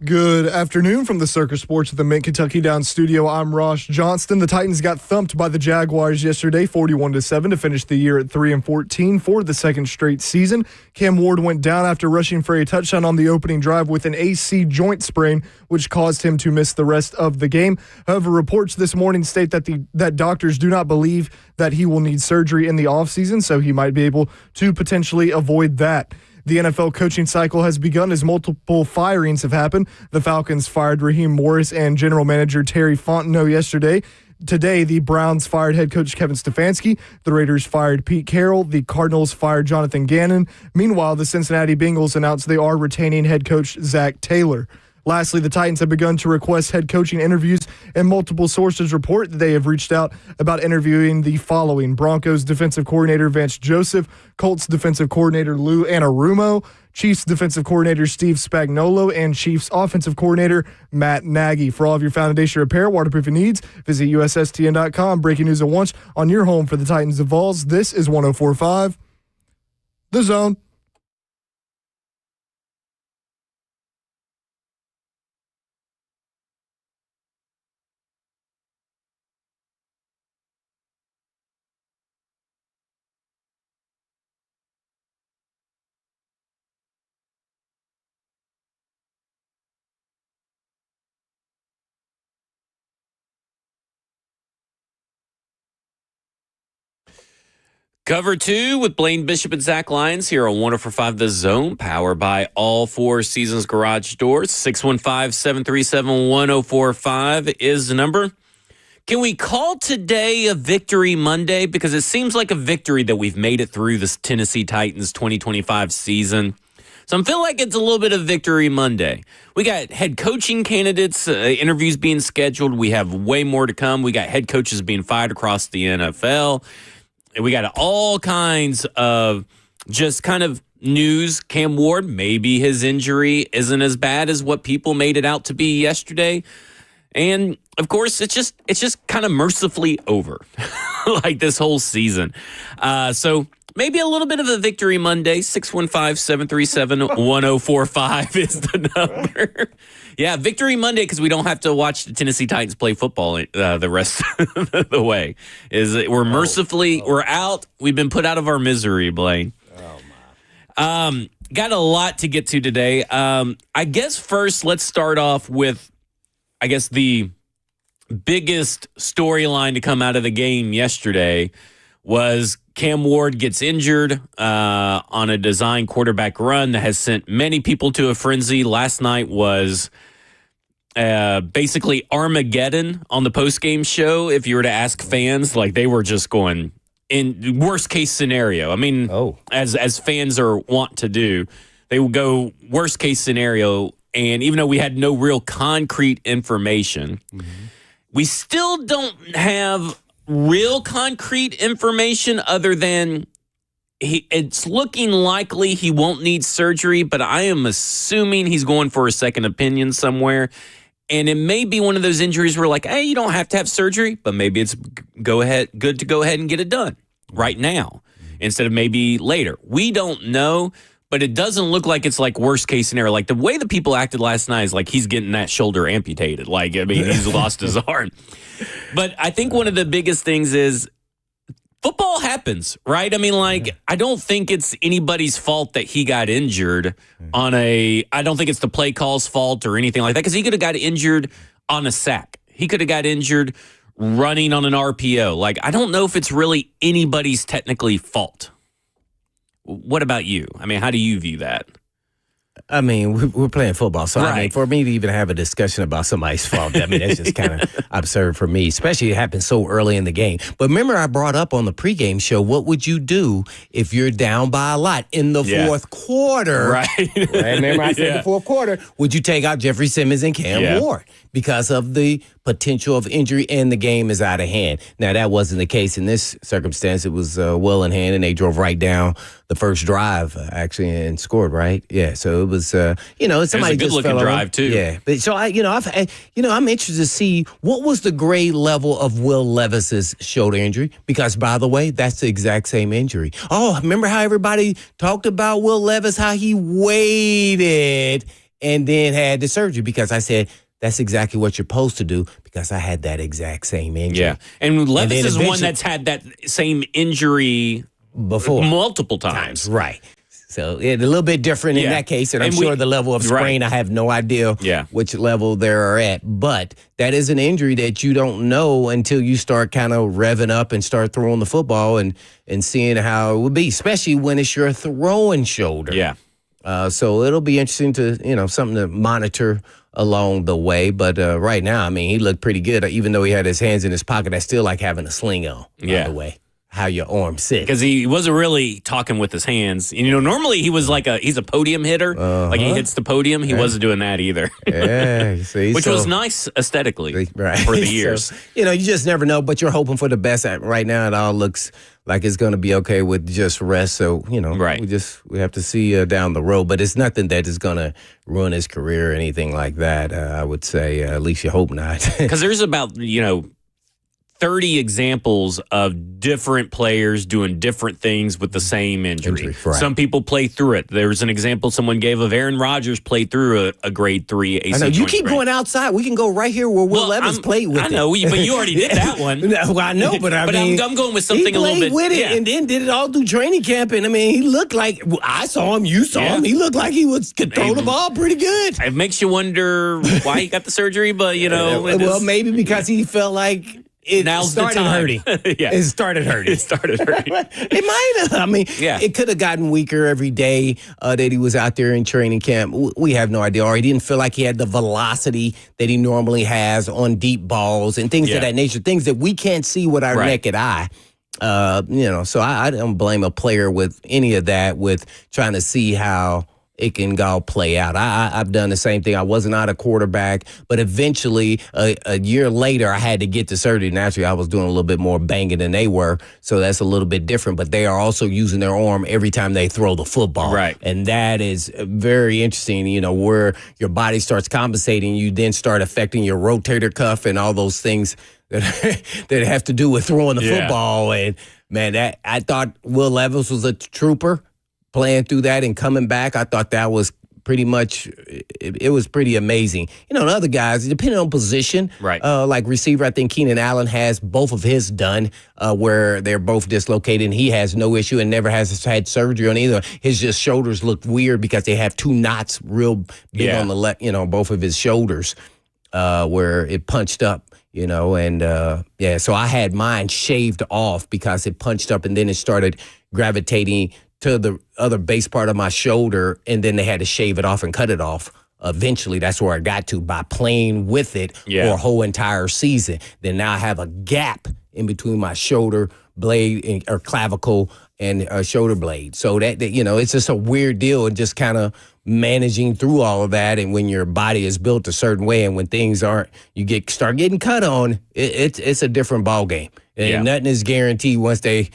Good afternoon from the Circus Sports at the Mint Kentucky Downs studio. I'm Ross Johnston. The Titans got thumped by the Jaguars yesterday, 41-7, to finish the year at 3-14 for the second straight season. Cam Ward went down after rushing for a touchdown on the opening drive with an AC joint sprain, which caused him to miss the rest of the game. However, reports this morning state that doctors do not believe that he will need surgery in the offseason, so he might be able to potentially avoid that. The NFL coaching cycle has begun as multiple firings have happened. The Falcons fired Raheem Morris and general manager Terry Fontenot yesterday. Today, the Browns fired head coach Kevin Stefanski. The Raiders fired Pete Carroll. The Cardinals fired Jonathan Gannon. Meanwhile, the Cincinnati Bengals announced they are retaining head coach Zach Taylor. Lastly, the Titans have begun to request head coaching interviews, and multiple sources report that they have reached out about interviewing the following: Broncos defensive coordinator Vance Joseph, Colts defensive coordinator Lou Anarumo, Chiefs defensive coordinator Steve Spagnuolo, and Chiefs offensive coordinator Matt Nagy. For all of your foundation repair, waterproofing needs, visit USSTN.com. Breaking news at once on your home for the Titans of Vols. This is 104.5 The Zone. Cover 2 with Blaine Bishop and Zach Lyons here on 104.5 The Zone, powered by all Four Seasons Garage Doors. 615-737-1045 is the number. Can we call today a Victory Monday? Because it seems like a victory that we've made it through this Tennessee Titans 2025 season. So I feel like it's a little bit of Victory Monday. We got head coaching candidates, interviews being scheduled. We have way more to come. We got head coaches being fired across the NFL. We got all kinds of just kind of news. Cam Ward, maybe his injury isn't as bad as what people made it out to be yesterday. And, of course, it's just kind of mercifully over, like this whole season. So maybe a little bit of a Victory Monday. 615-737-1045 is the number. Yeah, Victory Monday, because we don't have to watch the Tennessee Titans play football the rest of the way. We're out. We've been put out of our misery, Blaine. Oh, my. Got a lot to get to today. I guess first, let's start off with, the biggest storyline to come out of the game yesterday was Cam Ward gets injured on a design quarterback run that has sent many people to a frenzy. Last night was basically Armageddon on the postgame show. If you were to ask fans, like they were just going in worst case scenario. I mean, as fans are wont to do, they will go worst case scenario. And even though we had no real concrete information, we still don't have real concrete information other than it's looking likely he won't need surgery, but I am assuming he's going for a second opinion somewhere. And it may be one of those injuries where like, hey, you don't have to have surgery, but maybe it's good to go ahead and get it done right now instead of maybe later. We don't know, but it doesn't look like it's like worst case scenario. Like the way the people acted last night is like he's getting that shoulder amputated. Like, I mean, he's lost his arm. But I think one of the biggest things is football happens, right? I mean, like, I don't think it's anybody's fault that he got injured I don't think it's the play call's fault or anything like that, because he could have got injured on a sack. He could have got injured running on an RPO. Like, I don't know if it's really anybody's technically fault. What about you? I mean, how do you view that? I mean, we're playing football, so right. I mean, for me to even have a discussion about somebody's fault, I mean, that's just kind of absurd for me, especially it happened so early in the game. But remember, I brought up on the pregame show, what would you do if you're down by a lot in the fourth quarter? Right. Remember, I said the fourth quarter, would you take out Jeffrey Simmons and Cam Ward? Because of the potential of injury and the game is out of hand. Now, that wasn't the case in this circumstance. It was well in hand, and they drove right down the first drive, actually, and scored, right? Yeah, so it was, somebody it was a good-looking drive, too. Yeah, but so, I'm interested to see what was the grade level of Will Levis's shoulder injury, because, by the way, that's the exact same injury. Oh, remember how everybody talked about Will Levis, how he waited and then had the surgery because I said, that's exactly what you're supposed to do because I had that exact same injury. Yeah. And Levis is one that's had that same injury before. Multiple times. Right. So a little bit different in that case. And I'm sure the level of sprain, I have no idea which level they're at. But that is an injury that you don't know until you start kind of revving up and start throwing the football and seeing how it would be, especially when it's your throwing shoulder. Yeah. So it'll be interesting to, something to monitor along the way. But right now, I mean, he looked pretty good. Even though he had his hands in his pocket, that's still like having a sling on, by the way. How your arm sits. Because he wasn't really talking with his hands. Normally he's a podium hitter. Like he hits the podium. He wasn't doing that either. Yeah, see, which was nice aesthetically for the years. So, you just never know, but you're hoping for the best. Right now, it all looks like it's going to be okay with just rest. So, we have to see down the road. But it's nothing that is going to ruin his career or anything like that, I would say. At least you hope not. Because there's about, 30 examples of different players doing different things with the same injury. Right. Some people play through it. There was an example someone gave of Aaron Rodgers played through a grade 3 AC. I know. You keep going outside. We can go right here where Will Levis played with it. I know, but you already did that one. Well, I know, but I'm going with something a little bit. He played with it and then did it all through training camp. And, I mean, he looked like I saw him. You saw him. He looked like he could throw the ball pretty good. It makes you wonder why he got the surgery, but, well, maybe because he felt like it started hurting. It started hurting. It might have. I mean, it could have gotten weaker every day that he was out there in training camp. We have no idea. Or he didn't feel like he had the velocity that he normally has on deep balls and things of that nature, things that we can't see with our naked eye. So I don't blame a player with any of that, with trying to see how it can all play out. I've done the same thing. I wasn't out a quarterback, but eventually, a year later, I had to get to surgery. Naturally, I was doing a little bit more banging than they were, so that's a little bit different. But they are also using their arm every time they throw the football. Right. And that is very interesting, where your body starts compensating. You then start affecting your rotator cuff and all those things that have to do with throwing the football. And, man, I thought Will Levis was a trooper. Playing through that and coming back, I thought that was pretty much, it was pretty amazing. The other guys, depending on position, like receiver, I think Keenan Allen has both of his done where they're both dislocated, and he has no issue and never has had surgery on either. His just shoulders look weird because they have two knots real big on the left, both of his shoulders where it punched up. So I had mine shaved off because it punched up and then it started gravitating to the other base part of my shoulder, and then they had to shave it off and cut it off. Eventually, that's where I got to by playing with it for a whole entire season. Then now I have a gap in between my shoulder blade or clavicle and shoulder blade. So that it's just a weird deal, and just kind of managing through all of that. And when your body is built a certain way, and when things aren't, you start getting cut on. It's a different ball game, and nothing is guaranteed once they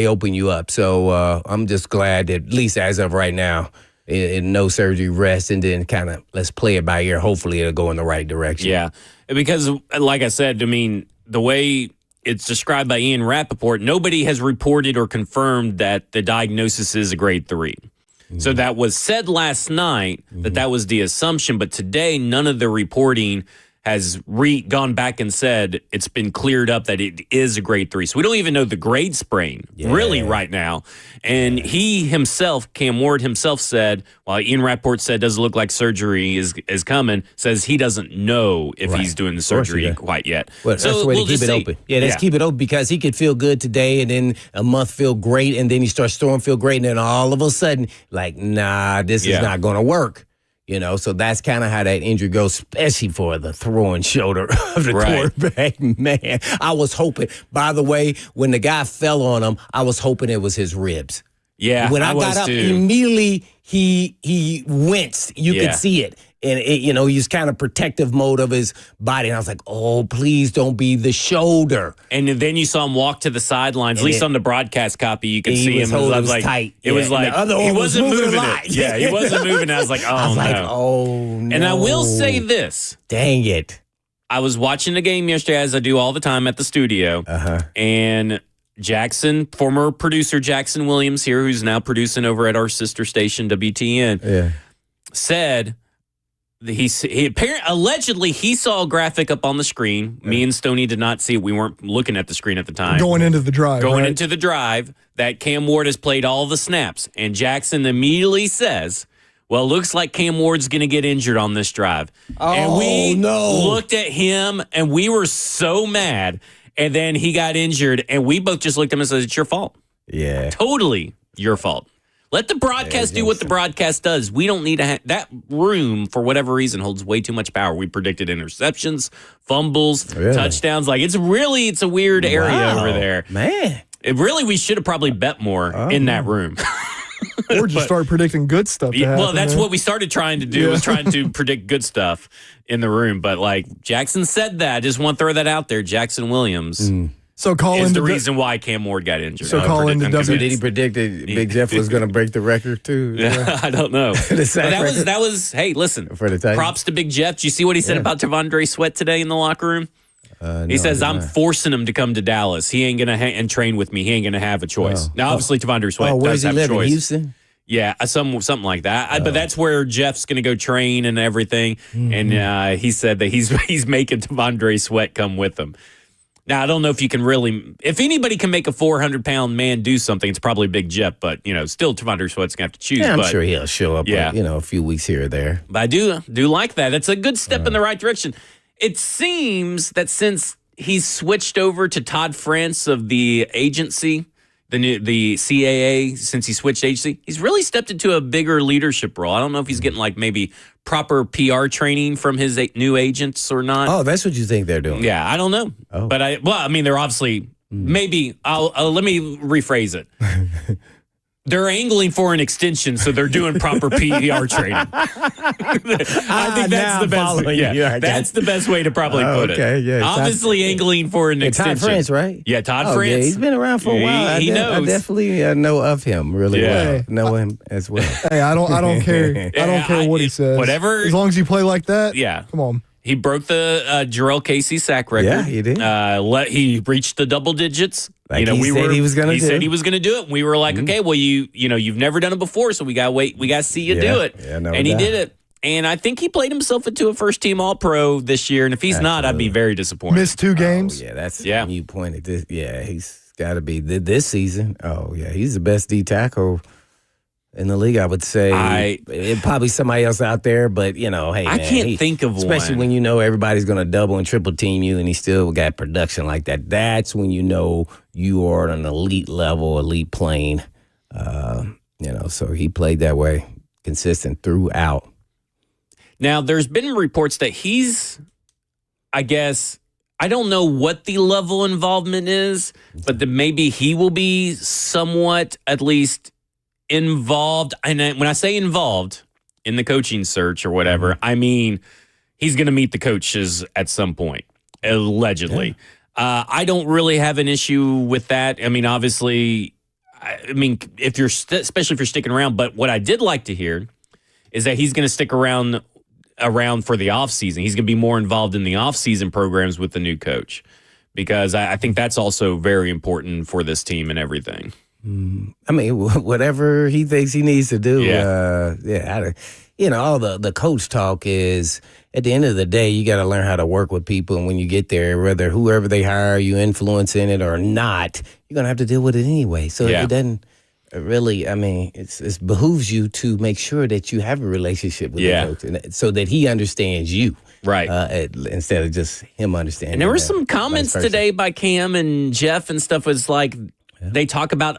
open you up. So I'm just glad that, at least as of right now, no surgery, rest, and then kind of let's play it by ear. Hopefully it'll go in the right direction. Yeah, because like I said, I mean, the way it's described by Ian Rappaport, nobody has reported or confirmed that the diagnosis is a grade 3. Mm-hmm. So that was said last night that was the assumption, but today none of the reporting has gone back and said it's been cleared up that it is a grade 3. So we don't even know the grade sprain really right now. And he himself, Cam Ward himself said, while Ian Rappaport said doesn't look like surgery is coming, says he doesn't know if he's doing the surgery quite yet. Well, so that's the way to keep it open. Yeah, let's keep it open, because he could feel good today and then a month feel great, and then he starts throwing feel great, and then all of a sudden, like, nah, this is not going to work. So that's kind of how that injury goes, especially for the throwing shoulder of the quarterback. Man, I was hoping, by the way, when the guy fell on him, I was hoping it was his ribs. Yeah, when I got up, immediately he winced. You could see it. And, he's kind of protective mode of his body. And I was like, oh, please don't be the shoulder. And then you saw him walk to the sidelines. At least on the broadcast copy, you could see him. It was like tight. It was like he wasn't moving it. Yeah, he wasn't moving. I was like, oh, no. And I will say this. Dang it. I was watching the game yesterday, as I do all the time at the studio. And Jackson, former producer Jackson Williams here, who's now producing over at our sister station, WTN, said he apparently allegedly he saw a graphic up on the screen. Me and Stoney did not see it. We weren't looking at the screen at the time. Going into the drive. Into the drive, that Cam Ward has played all the snaps. And Jackson immediately says, well, looks like Cam Ward's going to get injured on this drive. And we looked at him, and we were so mad. And then he got injured, and we both just looked at him and said, it's your fault. Yeah. Totally your fault. Let the broadcast do what the broadcast does. We don't need to that room, for whatever reason, holds way too much power. We predicted interceptions, fumbles, touchdowns. Like, it's a weird area over there. Man. We should have probably bet more in that room. Or just start predicting good stuff. That's what we started trying to do, was trying to predict good stuff in the room. But, like, Jackson said that. I just want to throw that out there. Jackson Williams. So is the reason why Cam Ward got injured. So did he predict that Big Jeff was going to break the record too? Yeah. I don't know. That was. Hey, listen. For the Titans? Props to Big Jeff. Did you see what he said about Tavondre Sweat today in the locker room? He says, "I'm forcing him to come to Dallas. He ain't gonna and train with me. He ain't gonna have a choice." Now, obviously, Tavondre Sweat does have a choice. Houston? Yeah, something like that. But that's where Jeff's going to go train and everything. And he said that he's making Tavondre Sweat come with him. Now, I don't know if you can really – if anybody can make a 400-pound man do something, it's probably Big Jeff. But, still Tavondre Sweat's going to have to choose. Yeah, I'm sure he'll show up, yeah. a few weeks here or there. But I do like that. It's a good step in the right direction. It seems that since he's switched over to Todd France of the agency – the CAA, since he switched agency, he's really stepped into a bigger leadership role. I don't know if he's getting maybe proper PR training from his new agents or not. Oh, that's what you think they're doing? Yeah, I don't know. Oh. But they're obviously maybe. Let me rephrase it. They're angling for an extension, so they're doing proper PR training. I think that's the best. That's the best way to probably put it. Okay, yeah. Obviously, angling for an extension. Todd France, right? Yeah, Todd France. Yeah, he's been around for a while. He knows. I definitely know of him really well. Know him as well. Hey, I don't care. I don't care what he says. Whatever. As long as you play like that. Yeah. Come on. He broke the Jarrell Casey sack record. Yeah, he did. He reached the double digits. He said he was going to do it. He said he was going to do it. And we were like, okay, well, you've never done it before, so we got to wait. We got to see you do it. Yeah, no and he did it. And I think he played himself into a first-team All-Pro this year. And if he's not, I'd be very disappointed. Missed 2 games. That's when you pointed this. Yeah, he's got to be this season. Oh, yeah, he's the best D tackle in the league, I would say. Probably somebody else out there, but, hey, man. I can't think of one. Especially when everybody's going to double and triple team you and he still got production like that. That's when you are on an elite level, elite plane. So he played that way, consistent throughout. Now, there's been reports that he's, I guess, I don't know what the level involvement is, but that maybe he will be somewhat, at least, involved. And when I say involved in the coaching search or whatever, I mean he's going to meet the coaches at some point, allegedly. Yeah. I don't really have an issue with that. I mean, obviously, if you're especially if you're sticking around. But what I did like to hear is that he's going to stick around for the offseason. He's going to be more involved in the offseason programs with the new coach, because I think that's also very important for this team and everything. Whatever he thinks he needs to do. Yeah. All the coach talk is, at the end of the day, you got to learn how to work with people. And when you get there, whether whoever they hire, you influence in it or not, you're going to have to deal with it anyway. So it doesn't really, it behooves you to make sure that you have a relationship with the coach, and so that he understands you. Right. Instead of just him understanding. And there were some comments today by Cam and Jeff and stuff. Was like, they talk about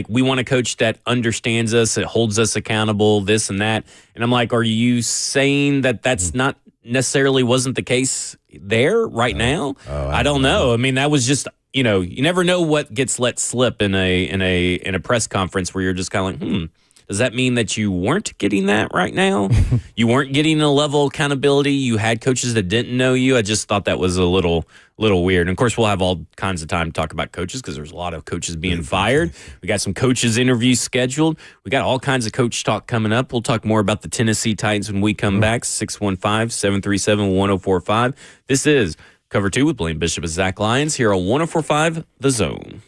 we want a coach that understands us, that holds us accountable, this and that. And I'm like, are you saying that that's not necessarily wasn't the case there right now? I don't know. I mean, that was just, you never know what gets let slip in a press conference where you're just kind of like, does that mean that you weren't getting that right now? You weren't getting a level of accountability? You had coaches that didn't know you? I just thought that was a little weird. And, of course, we'll have all kinds of time to talk about coaches because there's a lot of coaches being fired. We got some coaches interviews scheduled. We got all kinds of coach talk coming up. We'll talk more about the Tennessee Titans when we come back, 615-737-1045. This is Cover 2 with Blaine Bishop and Zach Lyons here on 1045 The Zone.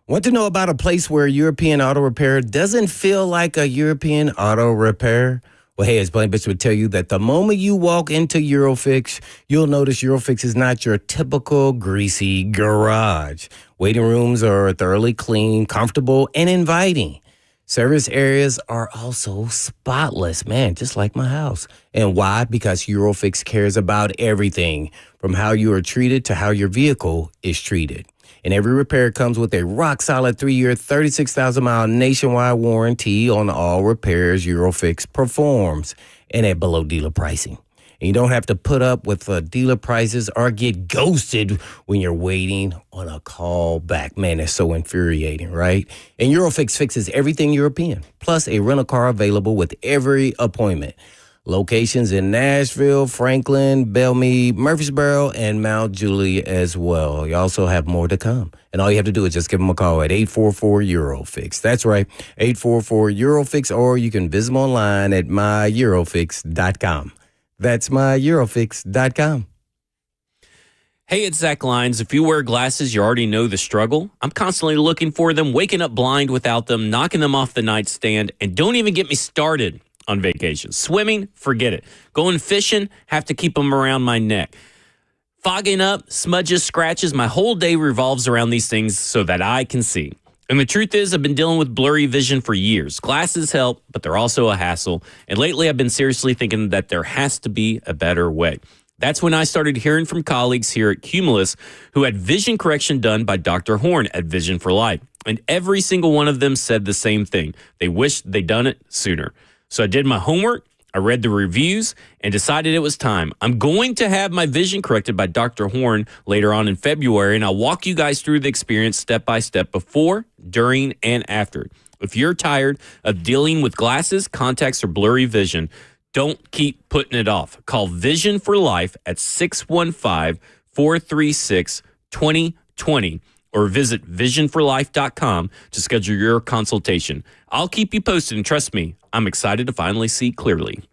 Want to know about a place where European auto repair doesn't feel like a European auto repair? Well, hey, as Blaine Bishop would tell you that the moment you walk into Eurofix, you'll notice Eurofix is not your typical greasy garage. Waiting rooms are thoroughly clean, comfortable, and inviting. Service areas are also spotless, man, just like my house. And why? Because Eurofix cares about everything, from how you are treated to how your vehicle is treated. And every repair comes with a rock-solid 3-year, 36,000-mile nationwide warranty on all repairs Eurofix performs, and at below dealer pricing. And you don't have to put up with dealer prices or get ghosted when you're waiting on a call back. Man, that's so infuriating, right? And Eurofix fixes everything European, plus a rental car available with every appointment. Locations in Nashville, Franklin, Belmead, Murfreesboro, and Mount Juliet as well. You also have more to come. And all you have to do is just give them a call at 844-EUROFIX. That's right, 844-EUROFIX, or you can visit them online at myEurofix.com. That's myEurofix.com. Hey, it's Zach Lyons. If you wear glasses, you already know the struggle. I'm constantly looking for them, waking up blind without them, knocking them off the nightstand, and don't even get me started on vacation. Swimming, forget it. Going fishing, have to keep them around my neck. Fogging up, smudges, scratches, my whole day revolves around these things so that I can see. And the truth is, I've been dealing with blurry vision for years. Glasses help, but they're also a hassle. And lately, I've been seriously thinking that there has to be a better way. That's when I started hearing from colleagues here at Cumulus who had vision correction done by Dr. Horn at Vision for Life. And every single one of them said the same thing. They wished they'd done it sooner. So I did my homework, I read the reviews, and decided it was time. I'm going to have my vision corrected by Dr. Horn later on in February, and I'll walk you guys through the experience step by step before, during, and after. If you're tired of dealing with glasses, contacts, or blurry vision, don't keep putting it off. Call Vision for Life at 615-436-2020 or visit visionforlife.com to schedule your consultation. I'll keep you posted, and trust me, I'm excited to finally see clearly.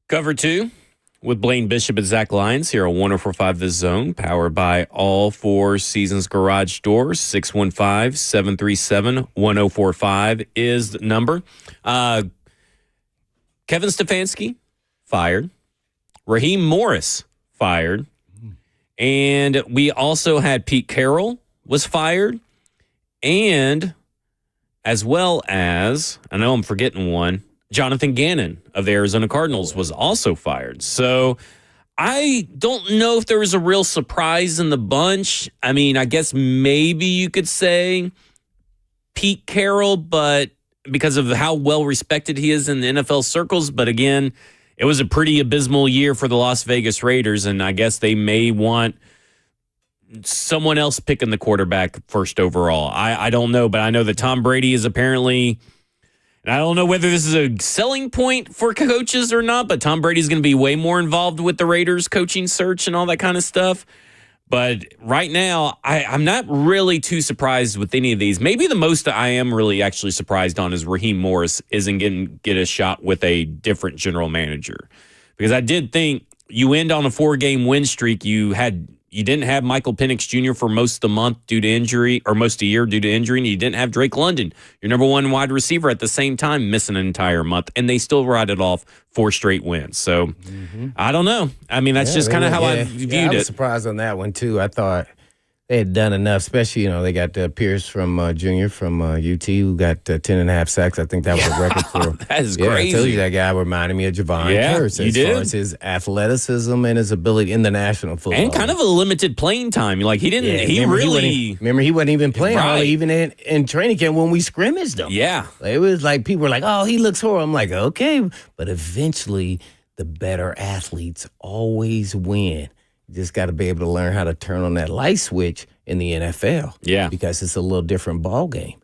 Cover 2 with Blaine Bishop and Zach Lyons here on 104.5 The Zone, powered by all Four Seasons Garage Doors. 615-737-1045 is the number. Kevin Stefanski, fired. Raheem Morris, fired. And we also had Pete Carroll was fired. And as well as, I know I'm forgetting one, Jonathan Gannon of the Arizona Cardinals was also fired. So I don't know if there was a real surprise in the bunch. I mean, I guess maybe you could say Pete Carroll, but because of how well respected he is in the NFL circles. But again, it was a pretty abysmal year for the Las Vegas Raiders, and I guess they may want someone else picking the quarterback first overall. I don't know, but I know that Tom Brady is apparently, and I don't know whether this is a selling point for coaches or not, but Tom Brady's going to be way more involved with the Raiders coaching search and all that kind of stuff. But right now, I'm not really too surprised with any of these. Maybe the most I am really actually surprised on is Raheem Morris isn't going to get a shot with a different general manager. Because I did think you end on a 4-game win streak. You didn't have Michael Penix Jr. for most of the month due to injury, or most of the year due to injury, and you didn't have Drake London, your number one wide receiver, at the same time missing an entire month, and they still rattled off 4 straight wins. So I don't know. I mean, that's just kind of how I viewed it. I was surprised on that one too. I thought they had done enough, especially, they got Pierce from Junior from UT who got 10.5 sacks. I think that was a record for. That is crazy. I told you that guy reminded me of Javon Curse as far as his athleticism and his ability in the National Football and kind of a limited playing time. Like he didn't. He wasn't even playing hardly even in training camp when we scrimmaged him. Yeah, it was like people were like, "Oh, he looks horrible." I'm like, okay, but eventually the better athletes always win. You just got to be able to learn how to turn on that light switch in the NFL. Yeah. Because it's a little different ball game.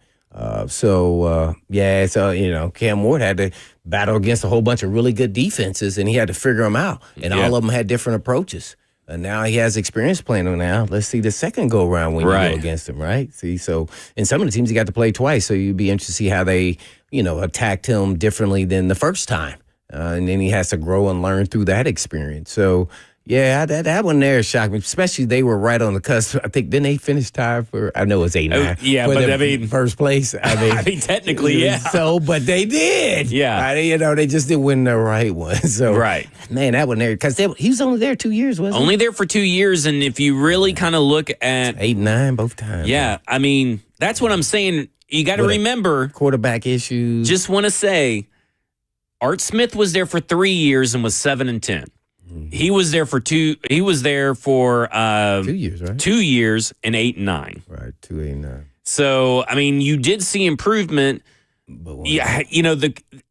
So Cam Ward had to battle against a whole bunch of really good defenses, and he had to figure them out. And all of them had different approaches. And now he has experience playing them now. Let's see the second go-around when you go against him, right? See, so in some of the teams, he got to play twice, so you'd be interested to see how they, attacked him differently than the first time. And then he has to grow and learn through that experience. So, yeah, that one there shocked me. Especially they were right on the cusp. I think, didn't they finish tied for, I know it's 8-9. Yeah, but I mean, first place. I mean, technically, yeah. So, but they did. Yeah. They just didn't win the right one. So, man, that one there, because he was only there 2 years, wasn't he? Only there for 2 years. And if you really kind of look at 8-9 both times. Yeah. I mean, that's what I'm saying. You got to remember quarterback issues. Just want to say, Art Smith was there for 3 years and was 7-10. He was there for 2 years, right? 2 years and 8-9. Right, 2-8-9. So, I mean, you did see improvement. Yeah,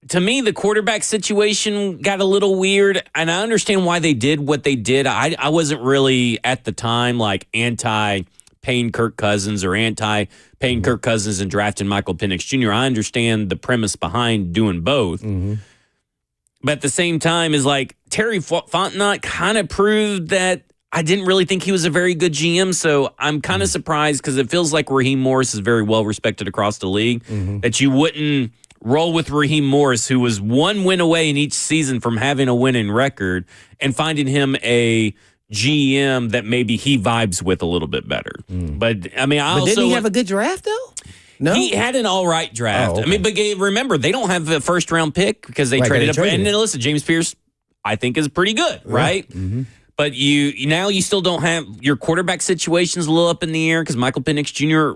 to me, the quarterback situation got a little weird, and I understand why they did what they did. I wasn't really at the time like anti-paying Kirk Cousins or anti-paying Kirk Cousins and drafting Michael Penix Jr. I understand the premise behind doing both. But at the same time, is like Terry Fontenot kind of proved that I didn't really think he was a very good GM. So I'm kind of surprised because it feels like Raheem Morris is very well respected across the league, that you wouldn't roll with Raheem Morris, who was 1 win away in each season from having a winning record, and finding him a GM that maybe he vibes with a little bit better. But I mean, didn't he have a good draft though? No, he had an all right draft. I mean, but remember, they don't have a first round pick because they traded up. And then listen, James Pierce, I think, is pretty good, right? But you still don't have your quarterback situation's a little up in the air because Michael Penix Jr.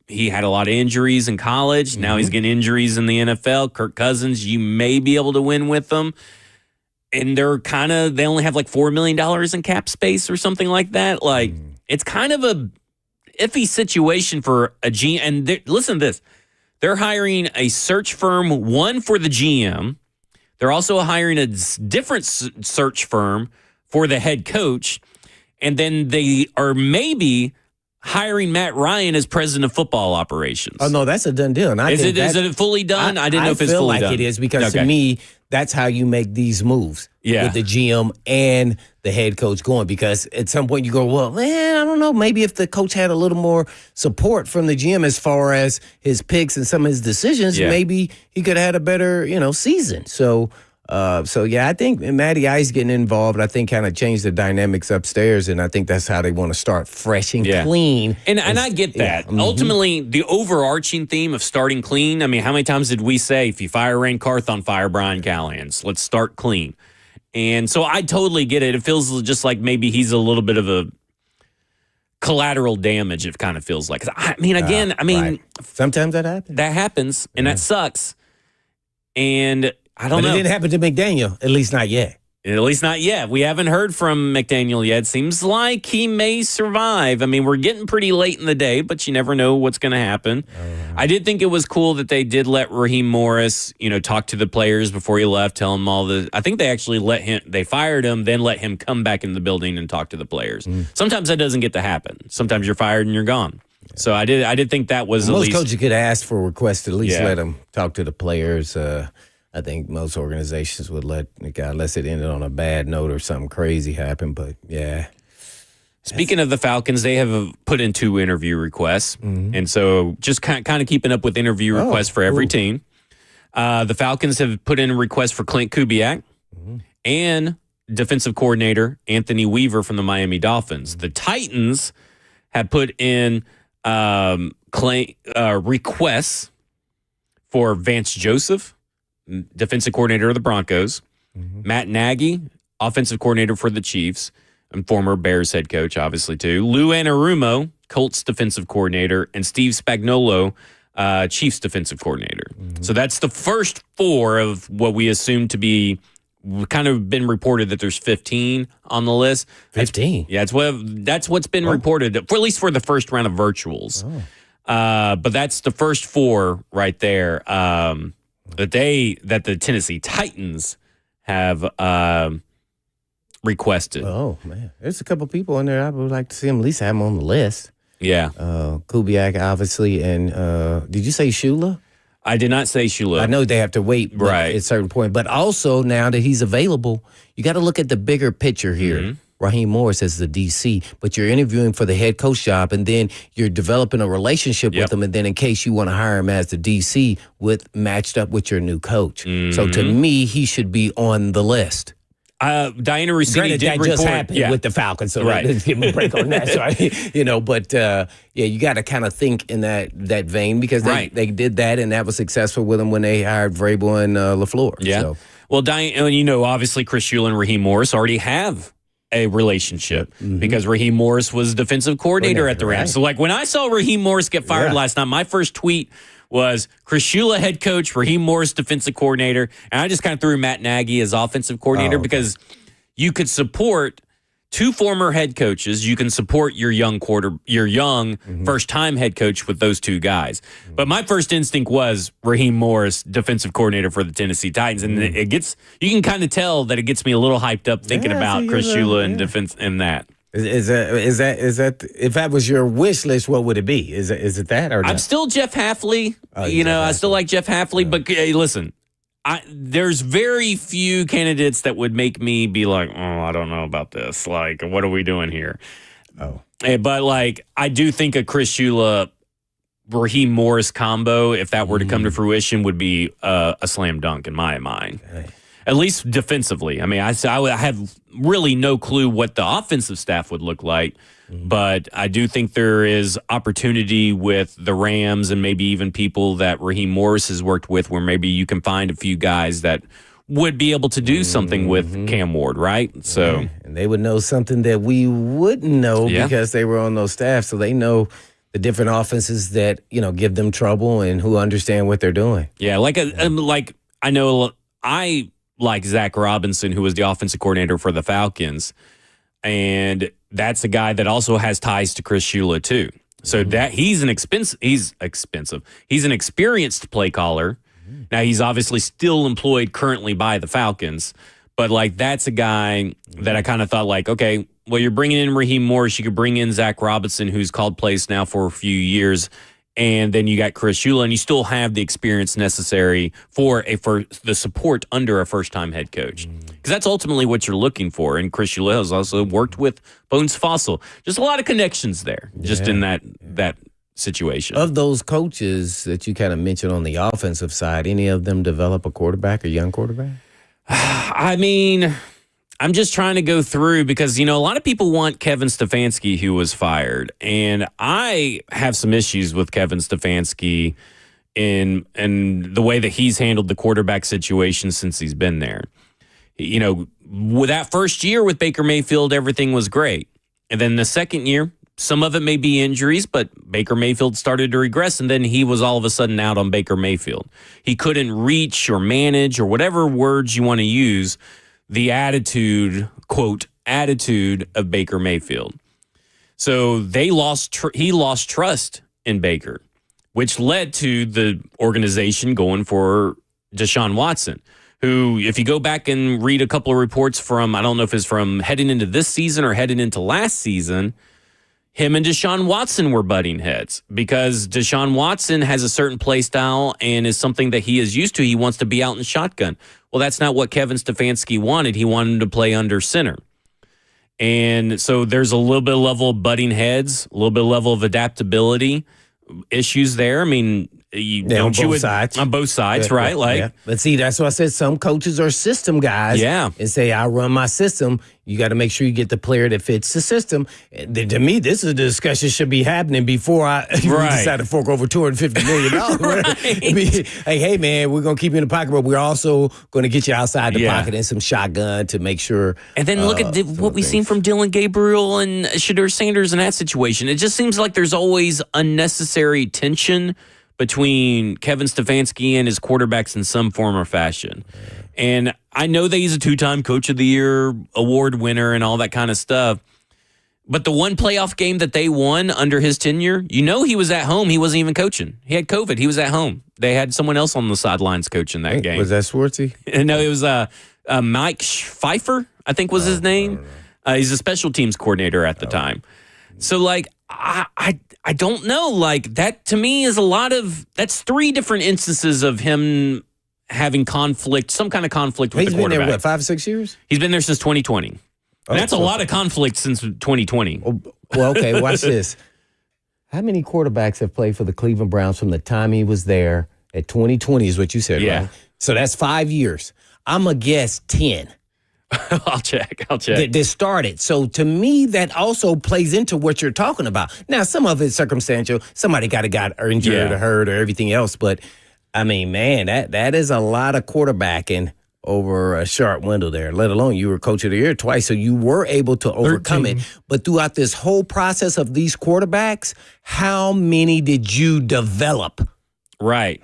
he had a lot of injuries in college. Now he's getting injuries in the NFL. Kirk Cousins, you may be able to win with them. And they only have like $4 million in cap space or something like that. Like, it's kind of a iffy situation for a GM. And listen to this. They're hiring a search firm, one for the GM. They're also hiring a different search firm for the head coach. And then they are maybe hiring Matt Ryan as president of football operations. Oh, no, that's a done deal. And is it fully done? I didn't know if it's fully done. I feel like it is because to me, that's how you make these moves with the GM and the head coach going. Because at some point you go, well, man, I don't know. Maybe if the coach had a little more support from the GM as far as his picks and some of his decisions, maybe he could have had a better, season. So So, yeah, I think Matty Ice getting involved, I think, kind of changed the dynamics upstairs, and I think that's how they want to start fresh and clean. And I get that. Ultimately, the overarching theme of starting clean, I mean, how many times did we say, if you fire Rand Carthon, fire Brian Callahan's? Let's start clean. And so I totally get it. It feels just like maybe he's a little bit of a collateral damage, it kind of feels like. I mean, again, right. Sometimes that happens. That happens, and that sucks. And I don't know. It didn't happen to McDaniel, at least not yet. At least not yet. We haven't heard from McDaniel yet. Seems like he may survive. I mean, we're getting pretty late in the day, but you never know what's going to happen. I did think it was cool that they did let Raheem Morris, talk to the players before he left, tell them all the. I think they actually they fired him, then let him come back in the building and talk to the players. Sometimes that doesn't get to happen. Sometimes you're fired and you're gone. So I did think that was most coaches could ask for a request to at least let him talk to the players. I think most organizations would let the guy, unless it ended on a bad note or something crazy happened. But yeah. Speaking of the Falcons, they have put in 2 interview requests, and so just kind of keeping up with interview requests for every team. The Falcons have put in a request for Clint Kubiak and defensive coordinator Anthony Weaver from the Miami Dolphins. The Titans have put in requests for Vance Joseph, defensive coordinator of the Broncos, Matt Nagy, offensive coordinator for the Chiefs, and former Bears head coach, obviously, too. Lou Anarumo, Colts defensive coordinator, and Steve Spagnuolo, Chiefs defensive coordinator. So that's the first 4 of what we assume to be kind of been reported that there's 15 on the list. 15? That's what's been reported, for at least for the first round of virtuals. But that's the first 4 right there. That the Tennessee Titans have requested. Oh, man. There's a couple people in there I would like to see them, at least have them on the list. Yeah. Kubiak, obviously, and did you say Shula? I did not say Shula. I know they have to wait at a certain point, but also now that he's available, you got to look at the bigger picture here. Raheem Morris as the DC, but you're interviewing for the head coach job, and then you're developing a relationship with him, and then in case you want to hire him as the DC matched up with your new coach. So to me, he should be on the list. Diana Rossini did report. Just happened with the Falcons, so let's give him a break on that. Sorry, but you got to kind of think in that vein because they did that, and that was successful with them when they hired Vrabel and LaFleur. Yeah. So. Well, Diana, obviously Chris Shula and Raheem Morris already have a relationship because Raheem Morris was defensive coordinator at the Rams. So, when I saw Raheem Morris get fired last night, my first tweet was Chris Shula head coach, Raheem Morris defensive coordinator, and I just kind of threw Matt Nagy as offensive coordinator because you could support 2 former head coaches. You can support your young first-time head coach with those 2 guys. But my first instinct was Raheem Morris, defensive coordinator for the Tennessee Titans, and you can kind of tell that it gets me a little hyped up thinking about Chris Shula and defense and that. Is that if that was your wish list, what would it be? Is it that or not? I'm still Jeff Hafley. I still like Jeff Hafley, but listen. There's very few candidates that would make me be like, I don't know about this. Like, what are we doing here? But I do think a Chris Shula, Raheem Morris combo, if that were to come to fruition, would be a slam dunk in my mind. At least defensively. I mean, I have really no clue what the offensive staff would look like, but I do think there is opportunity with the Rams and maybe even people that Raheem Morris has worked with where maybe you can find a few guys that would be able to do something with Cam Ward, right? So, and they would know something that we wouldn't know because they were on those staffs, so they know the different offenses that, give them trouble and who understand what they're doing. Yeah, I know I like Zach Robinson, who was the offensive coordinator for the Falcons. And that's a guy that also has ties to Chris Shula, too. So that he's an expensive. He's an experienced play caller. Now, he's obviously still employed currently by the Falcons. But, that's a guy that I kind of thought, okay, well, you're bringing in Raheem Morris. You could bring in Zach Robinson, who's called plays now for a few years. And then you got Chris Shula, and you still have the experience necessary for the support under a first-time head coach. Because that's ultimately what you're looking for. And Chris Shula has also worked with Bones Fossil. Just a lot of connections there, just in that situation. Of those coaches that you kind of mentioned on the offensive side, any of them develop a quarterback, a young quarterback? I mean, I'm just trying to go through because, a lot of people want Kevin Stefanski, who was fired. And I have some issues with Kevin Stefanski in the way that he's handled the quarterback situation since he's been there. With that first year with Baker Mayfield, everything was great. And then the second year, some of it may be injuries, but Baker Mayfield started to regress, and then he was all of a sudden out on Baker Mayfield. He couldn't reach or manage or whatever words you want to use the attitude, quote, attitude of Baker Mayfield. So he lost trust in Baker, which led to the organization going for Deshaun Watson, who, if you go back and read a couple of reports from, I don't know if it's from heading into this season or heading into last season, him and Deshaun Watson were butting heads because Deshaun Watson has a certain play style and is something that he is used to. He wants to be out in shotgun. Well, that's not what Kevin Stefanski wanted. He wanted him to play under center. And so there's a little bit of level of butting heads, a little bit of level of adaptability issues there. I mean, on both sides. On both sides, right? But see, that's why I said some coaches are system guys. Yeah. And say, I run my system. You got to make sure you get the player that fits the system. And to me, this is a discussion should be happening before we decide to fork over $250 million. Right. Hey, man, we're going to keep you in the pocket, but we're also going to get you outside the pocket and some shotgun to make sure. And then look at what we've seen from Dylan Gabriel and Shedeur Sanders in that situation. It just seems like there's always unnecessary tension between Kevin Stefanski and his quarterbacks in some form or fashion. And I know that he's a 2-time Coach of the Year award winner and all that kind of stuff. But the one playoff game that they won under his tenure, he was at home. He wasn't even coaching. He had COVID. He was at home. They had someone else on the sidelines coaching that game. Was that Swartzy? No, it was Mike Pfeiffer, I think was his name. He's a special teams coordinator at the time. So, I don't know. That to me is that's 3 different instances of him having conflict, some kind of conflict with the quarterback. He's been there, 5 or 6 years? He's been there since 2020. And that's a lot of conflict since 2020. Well, okay, watch this. How many quarterbacks have played for the Cleveland Browns from the time he was there at 2020 is what you said, right? So that's 5 years. I'm going to guess 10. I'll check. That started. So to me, that also plays into what you're talking about. Now, some of it's circumstantial. Somebody got injured or hurt or everything else. But, I mean, man, that is a lot of quarterbacking over a short window there, let alone you were Coach of the Year twice. So you were able to overcome 13. It. But throughout this whole process of these quarterbacks, how many did you develop? Right.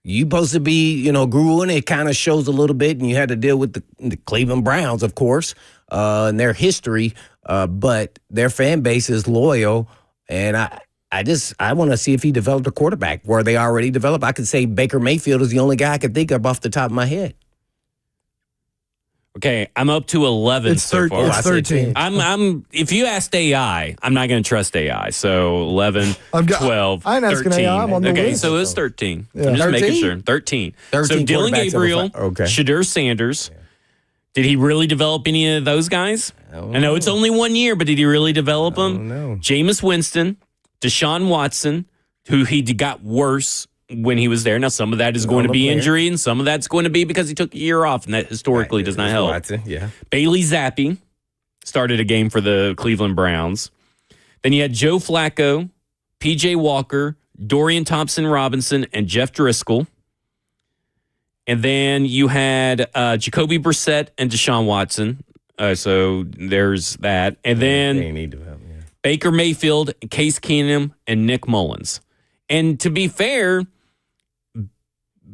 You supposed to be, grew in it kind of shows a little bit, and you had to deal with the Cleveland Browns, of course, and their history, but their fan base is loyal, and I want to see if he developed a quarterback. Were they already developed? I could say Baker Mayfield is the only guy I could think of off the top of my head. Okay, I'm up to 11 so far. It's 13. I'm. If you asked AI, I'm not going to trust AI. So 11, 12, I ain't asking 13. AI. I'm on the list. So it's 13. Yeah. I'm just 13? making sure. 13. So Dylan Gabriel, Shedeur Sanders. Yeah. Did he really develop any of those guys? I know it's only 1 year, but did he really develop them? No. Jameis Winston, Deshaun Watson, who he got worse when he was there. Now, some of that is going to be injury, and some of that's going to be because he took a year off, and that historically does not help. Watson, yeah. Bailey Zappi started a game for the Cleveland Browns. Then you had Joe Flacco, P.J. Walker, Dorian Thompson-Robinson, and Jeff Driscoll. And then you had Jacoby Brissett and Deshaun Watson. So there's that. And then Baker Mayfield, Case Keenum, and Nick Mullins. And to be fair,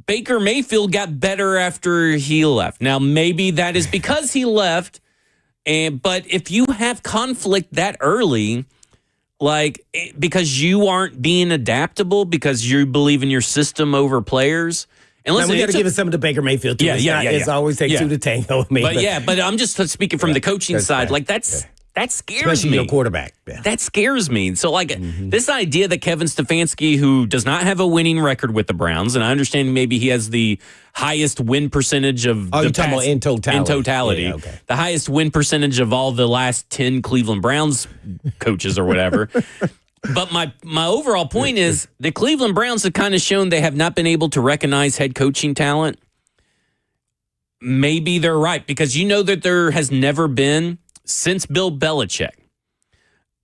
Baker Mayfield got better after he left. Now, maybe that is because he left, but if you have conflict that early, because you aren't being adaptable, because you believe in your system over players. And listen, we got to give it some to Baker Mayfield, too. It's always take two to tango. But I'm just speaking from the coaching side. That scares Especially me. Your quarterback. Yeah. That scares me. So, this idea that Kevin Stefanski, who does not have a winning record with the Browns, and I understand maybe he has the highest win percentage of you're talking about in totality. Yeah, the highest win percentage of all the last 10 Cleveland Browns coaches or whatever. But my overall point is the Cleveland Browns have kind of shown they have not been able to recognize head coaching talent. maybe they're right, because you know that there has never been, since Bill Belichick,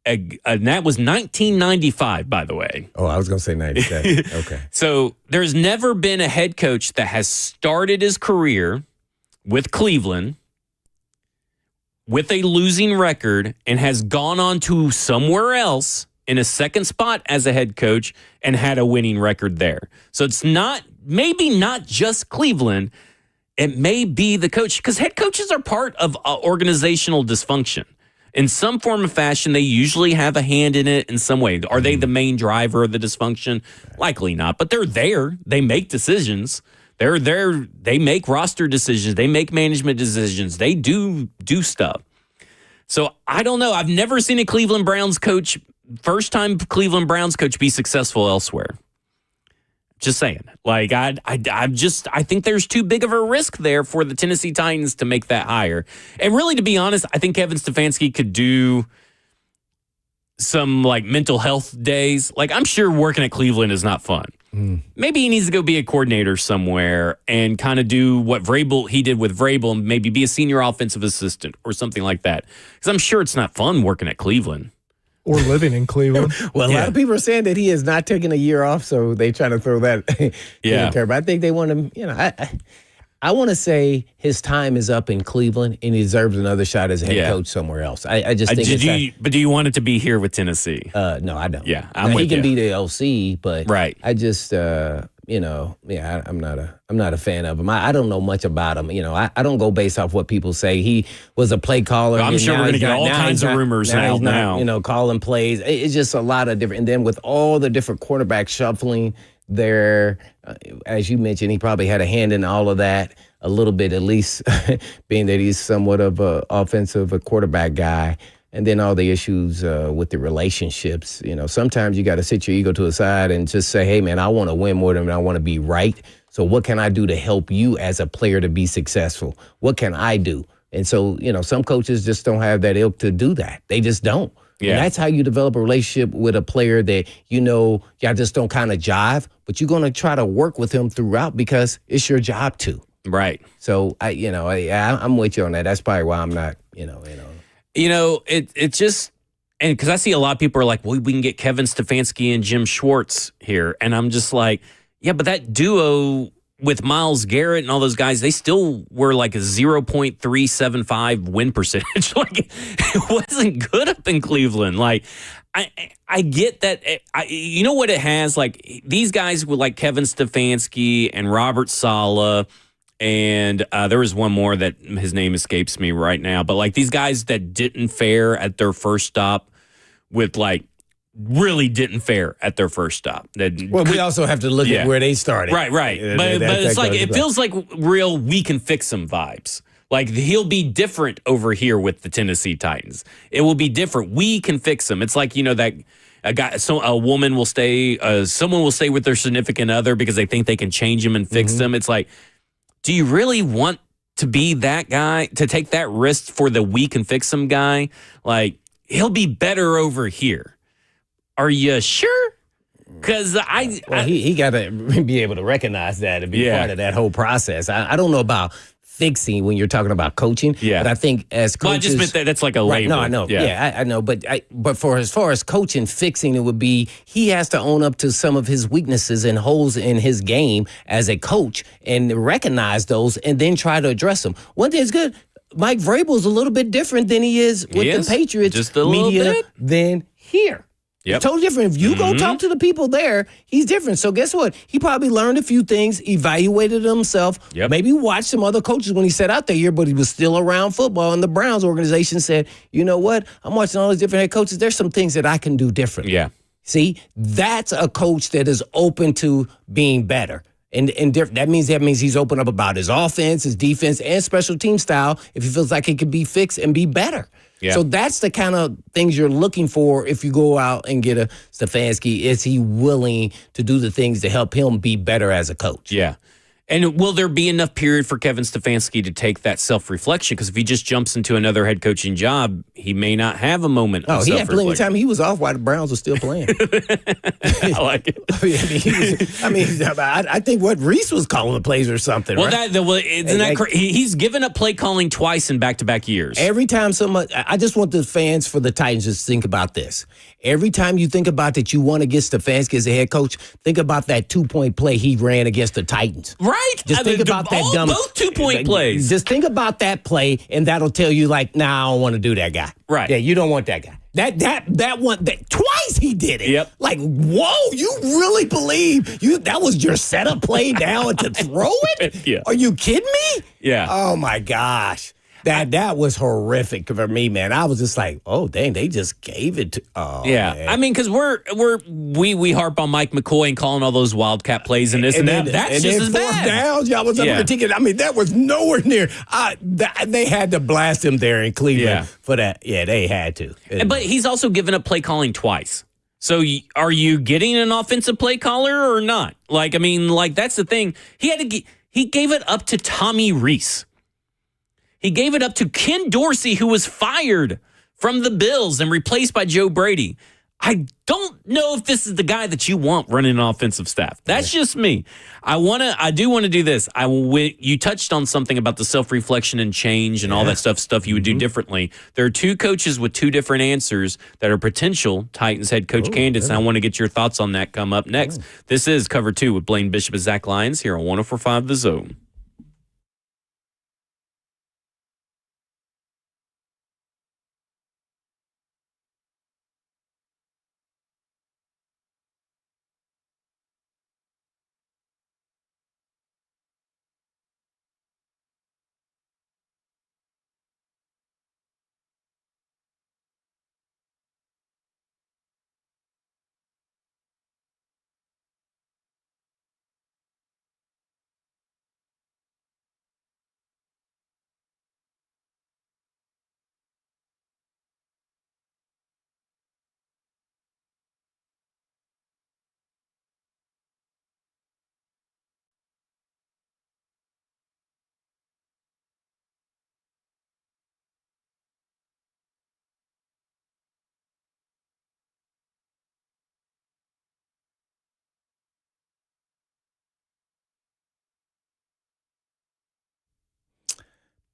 and that was 1995, by the way. Oh, I was going to say 97. Okay. So there's never been a head coach that has started his career with Cleveland with a losing record and has gone on to somewhere else in a second spot as a head coach and had a winning record there. So it's maybe not just Cleveland. It may be the coach, because head coaches are part of organizational dysfunction. In some form or fashion, they usually have a hand in it in some way. Are they the main driver of the dysfunction? Likely not, but they're there. They make decisions. They're there. They make roster decisions. They make management decisions. They do stuff. So I don't know. I've never seen a Cleveland Browns coach, first-time Cleveland Browns coach, be successful elsewhere. Just saying. Like, I think there's too big of a risk there for the Tennessee Titans to make that hire. And really, to be honest, I think Kevin Stefanski could do some, like, mental health days. Like, I'm sure working at Cleveland is not fun. Maybe he needs to go be a coordinator somewhere and kind of do what he did with Vrabel, and maybe be a senior offensive assistant or something like that. Because I'm sure it's not fun working at Cleveland. Or living in Cleveland. Well, a lot of people are saying that he is not taking a year off, so they try to throw that in the curve. I think they want him, I want to say his time is up in Cleveland and he deserves another shot as a head coach somewhere else. I just think but do you want it to be here with Tennessee? No, I don't. Yeah, he can be the OC, but right. I just I'm not a fan of him. I don't know much about him. I don't go based off what people say. He was a play caller. I'm sure we're going to get all kinds of rumors now. Calling plays. It's just a lot of different. And then with all the different quarterbacks shuffling there, as you mentioned, he probably had a hand in all of that a little bit, at least, being that he's somewhat of a quarterback guy. And then all the issues with the relationships. Sometimes you got to sit your ego to the side and just say, hey, man, I want to win more than I want to be right. So what can I do to help you as a player to be successful? What can I do? And so, some coaches just don't have that ilk to do that. They just don't. Yeah. And that's how you develop a relationship with a player that, y'all just don't kind of jive, but you're going to try to work with him throughout because it's your job to. Right. So, I'm with you on that. That's probably why I'm not, it just, and because I see a lot of people are like, well, we can get Kevin Stefanski and Jim Schwartz here. And I'm just like, yeah, but that duo with Myles Garrett and all those guys, they still were like a 0.375 win percentage. Like, it wasn't good up in Cleveland. Like, I get that. You know what it has? Like, these guys with like Kevin Stefanski and Robert Saleh. And there was one more that his name escapes me right now. But like these guys that didn't fare at their first stop really didn't fare at their first stop. We also have to look at where they started. Right. But it's like, it feels like real we can fix them vibes. Like he'll be different over here with the Tennessee Titans. It will be different. We can fix them. It's like, that a guy, a woman will stay, someone will stay with their significant other because they think they can change them and fix them. It's like, do you really want to be that guy, to take that risk for the we can fix him guy? Like, he'll be better over here. Are you sure? Because he got to be able to recognize that and be part of that whole process. I don't know about fixing when you're talking about coaching. Yeah. But I think as coaches... Well, I just meant that's like a label. No, I know. Yeah, I know. But for as far as coaching, fixing, it would be he has to own up to some of his weaknesses and holes in his game as a coach and recognize those and then try to address them. One thing is good. Mike Vrabel is a little bit different than he is with the Patriots just a media bit. than here. Yep. It's totally different. If you go talk to the people there, he's different. So guess what? He probably learned a few things, evaluated himself, maybe watched some other coaches when he sat out there, but he was still around football. And the Browns organization said, you know what? I'm watching all these different head coaches. There's some things that I can do differently. Yeah. See, that's a coach that is open to being better. And that means he's open up about his offense, his defense, and special team style if he feels like it could be fixed and be better. Yeah. So that's the kind of things you're looking for if you go out and get a Stefanski. Is he willing to do the things to help him be better as a coach? Yeah. And will there be enough period for Kevin Stefanski to take that self-reflection? Because if he just jumps into another head coaching job, he may not have a moment of he had plenty of self-reflection. time. He was off while the Browns were still playing. I like it. I think what Reese was calling the plays or something. Well, right? He's given up play calling twice in back-to-back years. Every time I just want the fans for the Titans to think about this. Every time you think about that you want to get Stefanski as a head coach, think about that 2-point play he ran against the Titans. Right. Just think about that dumb. Both 2-point plays. Just think about that play, and that'll tell you, like, nah, I don't want to do that guy. Right. Yeah, you don't want that guy. That one, twice he did it. Yep. Like, whoa, you really believe that was your setup play now to throw it? Yeah. Are you kidding me? Yeah. Oh, my gosh. That was horrific for me, man. I was just like, oh, dang, they just gave it to. Oh, yeah, man. I mean, because we harp on Mike McCoy and calling all those wildcat plays and this and that. That's just as bad. Downs, y'all was up on the ticket. I mean, that was nowhere near. They had to blast him there in Cleveland for that. Yeah, they had to. But he's also given up play calling twice. So are you getting an offensive play caller or not? Like, I mean, like that's the thing. He gave it up to Tommy Reese. He gave it up to Ken Dorsey, who was fired from the Bills and replaced by Joe Brady. I don't know if this is the guy that you want running an offensive staff. That's just me. I do want to do this. You touched on something about the self-reflection and change and all that stuff you would do differently. There are two coaches with two different answers that are potential Titans head coach candidates, and I want to get your thoughts on that come up next. This is Cover 2 with Blaine Bishop and Zach Lyons here on 104.5 The Zone.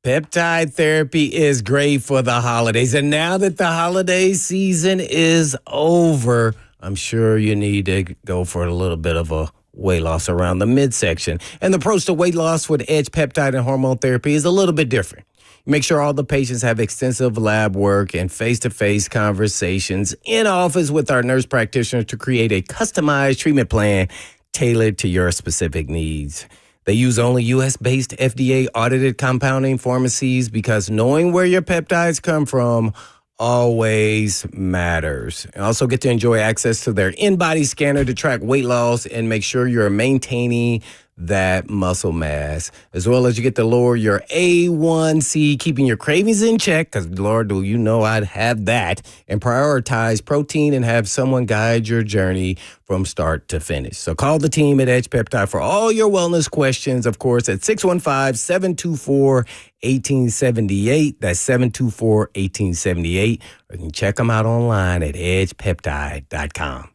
Peptide therapy is great for the holidays. And now that the holiday season is over, I'm sure you need to go for a little bit of a weight loss around the midsection. And the approach to weight loss with Edge Peptide and Hormone Therapy is a little bit different. Make sure all the patients have extensive lab work and face-to-face conversations in office with our nurse practitioner to create a customized treatment plan tailored to your specific needs. They use only U.S.-based FDA-audited compounding pharmacies because knowing where your peptides come from always matters. And also get to enjoy access to their in-body scanner to track weight loss and make sure you're maintaining that muscle mass, as well as you get to lower your A1C, keeping your cravings in check, because Lord, do you know I'd have that, and prioritize protein and have someone guide your journey from start to finish. So call the team at Edge Peptide for all your wellness questions, of course, at 615-724-1878. That's 724-1878. Or you can check them out online at edgepeptide.com.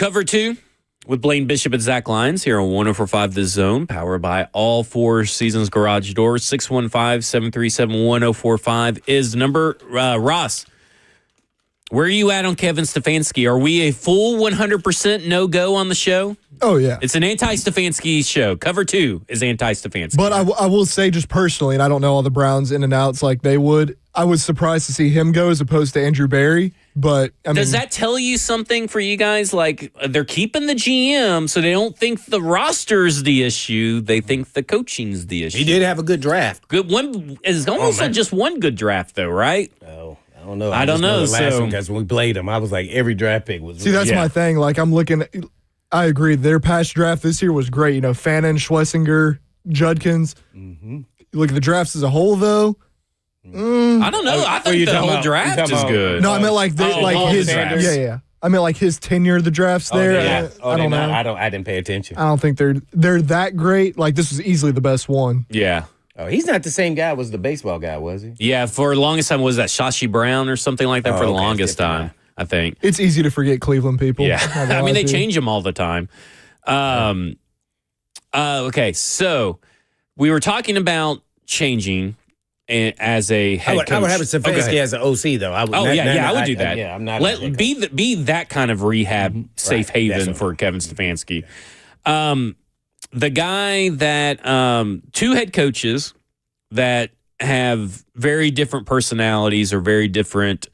Cover 2 with Blaine Bishop and Zach Lyons here on 104.5 The Zone, powered by all Four Seasons Garage Doors. 615-737-1045 is the number. Ross, where are you at on Kevin Stefanski? Are we a full 100% no-go on the show? Oh, yeah. It's an anti-Stefanski show. Cover 2 is anti-Stefanski. But I will say just personally, and I don't know all the Browns in and outs like they would, I was surprised to see him go as opposed to Andrew Berry. But does that tell you something for you guys? Like, they're keeping the GM, so they don't think the roster's the issue. They think the coaching's the issue. He did have a good draft. Good one. It's almost like just one good draft, though, right? Oh, I don't know. I don't know. Because when we played him, I was like, every draft pick was. See, that's my thing. Like, I'm looking. I agree. Their past draft this year was great. You know, Fannin, Schlesinger, Judkins. Mm-hmm. Look at the drafts as a whole, though. I don't know. I think the whole draft is good. No, I meant like his. drafts. Yeah. I meant like his tenure of the drafts there. I don't know. I didn't pay attention. I don't think they're that great. Like, this was easily the best one. Yeah. Oh, he's not the same guy was the baseball guy, was he? Yeah, for the longest time, was that Shashi Brown or something like that for the longest time, I think. It's easy to forget Cleveland people. Yeah. I mean, they change them all the time. Okay, so we were talking about changing as a head coach. I would have Stefanski as an OC, though. I would do that. I'm not. Be that kind of rehab safe haven for Kevin Stefanski. The guy that two head coaches that have very different personalities or very different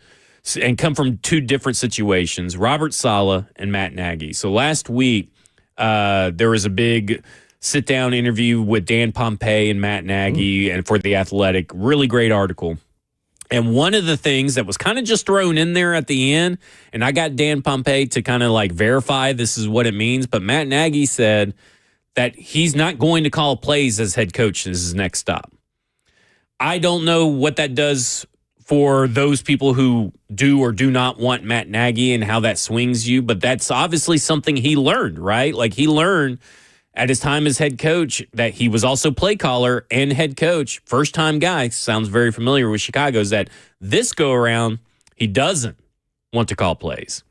and come from two different situations, Robert Saleh and Matt Nagy. So last week, there was a big sit-down interview with Dan Pompei and Matt Nagy and for The Athletic. Really great article. And one of the things that was kind of just thrown in there at the end, and I got Dan Pompei to kind of like verify this is what it means, but Matt Nagy said that he's not going to call plays as head coach as his next stop. I don't know what that does for those people who do or do not want Matt Nagy and how that swings you, but that's obviously something he learned, right? Like he learned at his time as head coach that he was also play caller and head coach, first-time guy, sounds very familiar with Chicago's, that this go-around, he doesn't want to call plays.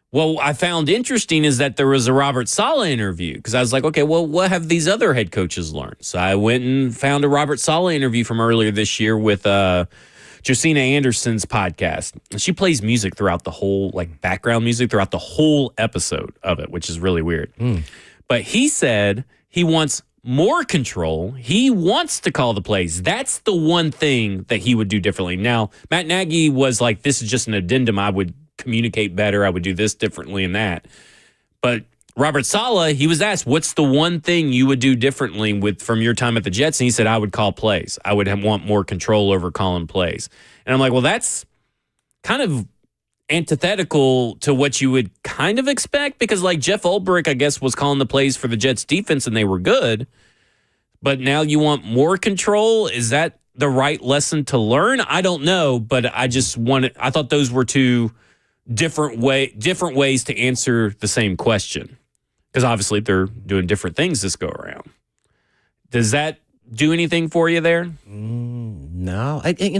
What I found interesting is that there was a Robert Saleh interview because I was like, okay, well, what have these other head coaches learned? So I went and found a Robert Saleh interview from earlier this year with Josina Anderson's podcast. She plays music throughout the whole, like background music throughout the whole episode of it, which is really weird. But he said he wants more control. He wants to call the plays. That's the one thing that he would do differently. Now, Matt Nagy was like, this is just an addendum. I would communicate better. I would do this differently and that. But Robert Saleh, he was asked, what's the one thing you would do differently from your time at the Jets? And he said, I would call plays. I would want more control over calling plays. And I'm like, well, that's kind of antithetical to what you would kind of expect because like Jeff Ulbrich, I guess, was calling the plays for the Jets defense and they were good. But now you want more control? Is that the right lesson to learn? I don't know, but I thought those were two different ways to answer the same question because obviously they're doing different things this go around. Does that do anything for you there? No, I think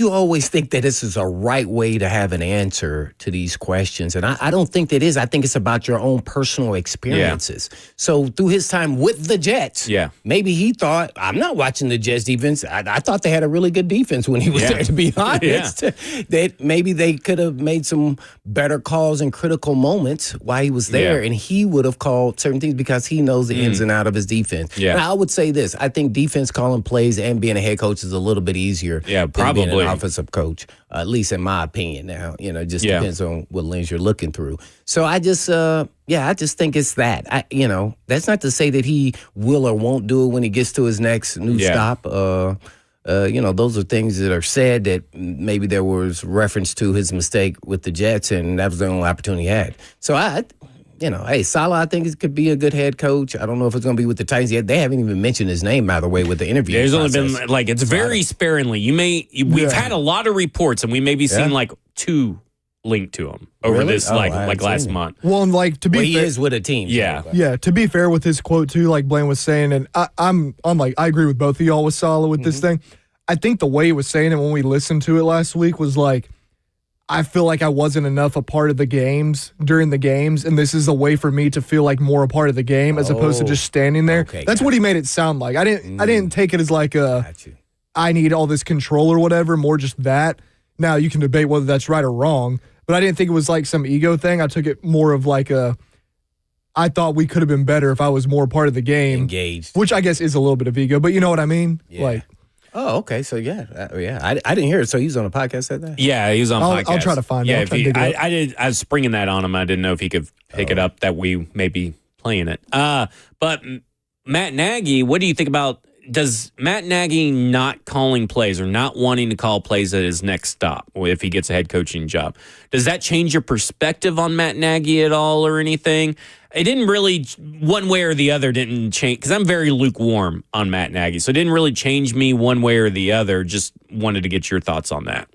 you always think that this is a right way to have an answer to these questions. And I don't think that is. I think it's about your own personal experiences. Yeah. So through his time with the Jets, maybe he thought, I'm not watching the Jets defense. I thought they had a really good defense when he was there, to be honest. That maybe they could have made some better calls in critical moments while he was there. And he would have called certain things because he knows the ins and out of his defense. Yeah. Now, I would say this. I think defense calling plays and being a head coach is a little bit easier. Yeah, probably being an offensive coach, at least in my opinion. Now, it just depends on what lens you're looking through. So I just, I just think it's that. That's not to say that he will or won't do it when he gets to his next new stop. Those are things that are said that maybe there was reference to his mistake with the Jets, and that was the only opportunity he had. So hey, Saleh, I think it could be a good head coach. I don't know if it's going to be with the Titans yet. They haven't even mentioned his name, by the way, with the interview. There's only been, it's very sparingly. We've had a lot of reports, and we maybe seen, two linked to him over this, last month. Well, and, to be fair, he is with a team. Yeah. Yeah, to be fair with his quote, too, like Blaine was saying, and I agree with both of y'all with Saleh with this thing. I think the way he was saying it when we listened to it last week was like, I feel like I wasn't enough a part of the games during the games, and this is a way for me to feel like more a part of the game as opposed to just standing there. Okay, That's what he made it sound like. I didn't take it as like I need all this control or whatever, more just that. Now, you can debate whether that's right or wrong, but I didn't think it was like some ego thing. I took it more of like I thought we could have been better if I was more part of the game. Engaged. Which I guess is a little bit of ego, but you know what I mean? Yeah. Like, oh, okay. So, I didn't hear it. So, he was on a podcast, said that? Yeah, he was on podcast. I'll try to find it. I was springing that on him. I didn't know if he could pick it up that we may be playing it. But Matt Nagy, what do you think about, does Matt Nagy not calling plays or not wanting to call plays at his next stop if he gets a head coaching job? Does that change your perspective on Matt Nagy at all or anything? It didn't really, one way or the other didn't change, because I'm very lukewarm on Matt Nagy. So it didn't really change me one way or the other. Just wanted to get your thoughts on that.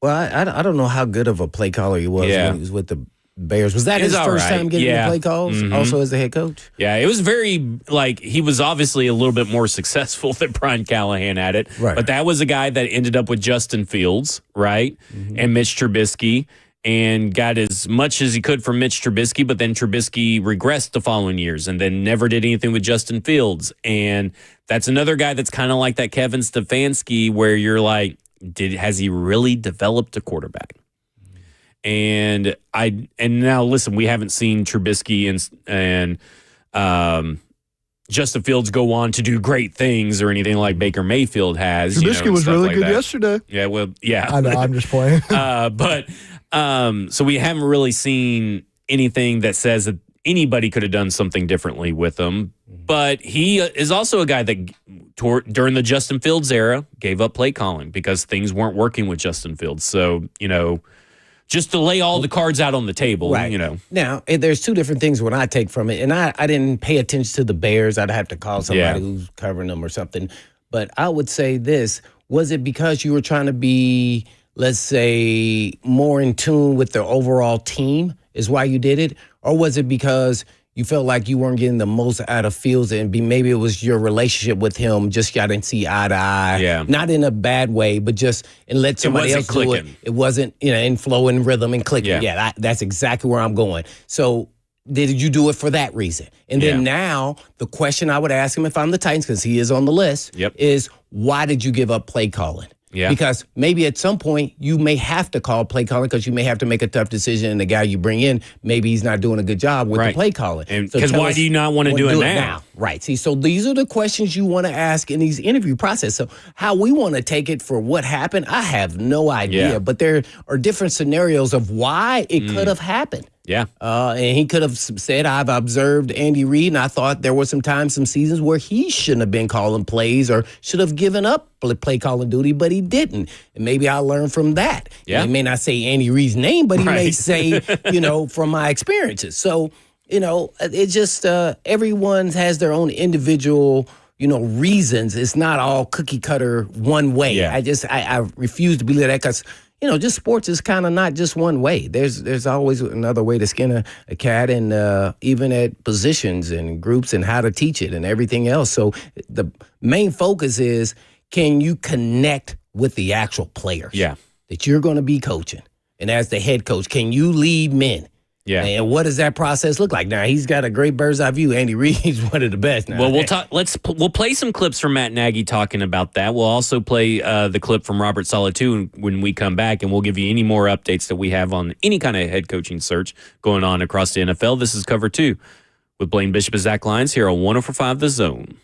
Well, I don't know how good of a play caller he was when he was with the Bears. Was that his first time getting the play calls, also as the head coach? Yeah, it was very, he was obviously a little bit more successful than Brian Callahan at it. Right. But that was a guy that ended up with Justin Fields, right? And Mitch Trubisky, and got as much as he could from Mitch Trubisky, but then Trubisky regressed the following years and then never did anything with Justin Fields. And that's another guy that's kind of like that Kevin Stefanski, where you're like, has he really developed a quarterback? And now listen, we haven't seen Trubisky and Justin Fields go on to do great things or anything like Baker Mayfield has. Trubisky was really good yesterday. Yeah, well, yeah. I know, I'm just playing. So we haven't really seen anything that says that anybody could have done something differently with him. But he is also a guy that during the Justin Fields era gave up play calling because things weren't working with Justin Fields. So, just to lay all the cards out on the table, right. Now, there's two different things what I take from it. And I didn't pay attention to the Bears. I'd have to call somebody who's covering them or something. But I would say this. Was it because you were trying to be, let's say, more in tune with the overall team is why you did it? Or was it because you felt like you weren't getting the most out of Fields and maybe it was your relationship with him, just y'all didn't see eye to eye. Yeah. Not in a bad way, but just and let somebody else do it. It wasn't, in flow and rhythm and clicking. Yeah, that's exactly where I'm going. So did you do it for that reason? And then now the question I would ask him if I'm the Titans, because he is on the list, is why did you give up play calling? Yeah. Because maybe at some point you may have to call play calling because you may have to make a tough decision and the guy you bring in, maybe he's not doing a good job with the play calling. Because why do you not want to do it now? Right. See, so these are the questions you want to ask in these interview process. So how we want to take it for what happened, I have no idea. Yeah. But there are different scenarios of why it could have happened. Yeah. And he could have said, I've observed Andy Reid, and I thought there were some seasons where he shouldn't have been calling plays or should have given up play calling duty, but he didn't. And maybe I learned from that. Yeah. He may not say Andy Reid's name, but he may say, from my experiences. So, it just everyone has their own individual reasons. It's not all cookie cutter one way. Yeah. I refuse to believe that because just sports is kind of not just one way. There's always another way to skin a cat, and even at positions and groups and how to teach it and everything else. So the main focus is, can you connect with the actual players that you're going to be coaching? And as the head coach, can you lead men? Yeah. And what does that process look like? Now, he's got a great bird's eye view. Andy Reid's one of the best now. Well, we'll play some clips from Matt Nagy talking about that. We'll also play the clip from Robert Saleh too when we come back, and we'll give you any more updates that we have on any kind of head coaching search going on across the NFL. This is Cover 2 with Blaine Bishop and Zach Lyons here on 104.5 The Zone.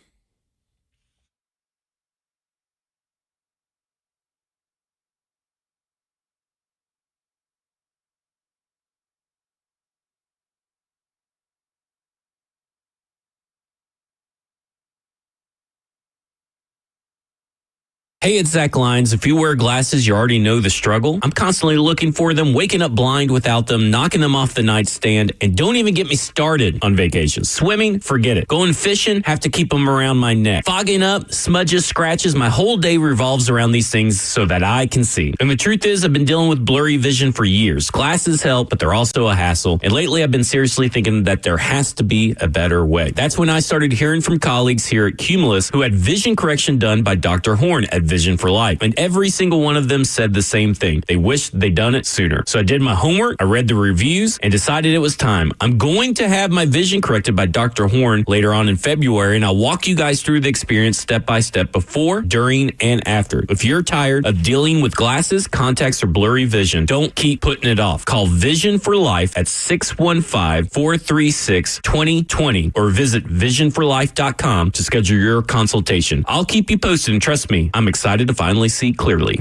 Hey, it's Zach Lyons. If you wear glasses, you already know the struggle. I'm constantly looking for them, waking up blind without them, knocking them off the nightstand, and don't even get me started on vacations. Swimming, forget it. Going fishing, have to keep them around my neck. Fogging up, smudges, scratches, my whole day revolves around these things so that I can see. And the truth is, I've been dealing with blurry vision for years. Glasses help, but they're also a hassle. And lately, I've been seriously thinking that there has to be a better way. That's when I started hearing from colleagues here at Cumulus who had vision correction done by Dr. Horn at Vision for Life. And every single one of them said the same thing. They wished they'd done it sooner. So I did my homework, I read the reviews, and decided it was time. I'm going to have my vision corrected by Dr. Horn later on in February, and I'll walk you guys through the experience step by step before, during, and after. If you're tired of dealing with glasses, contacts, or blurry vision, don't keep putting it off. Call Vision for Life at 615-436-2020 or visit visionforlife.com to schedule your consultation. I'll keep you posted, and trust me, I'm excited to finally see clearly.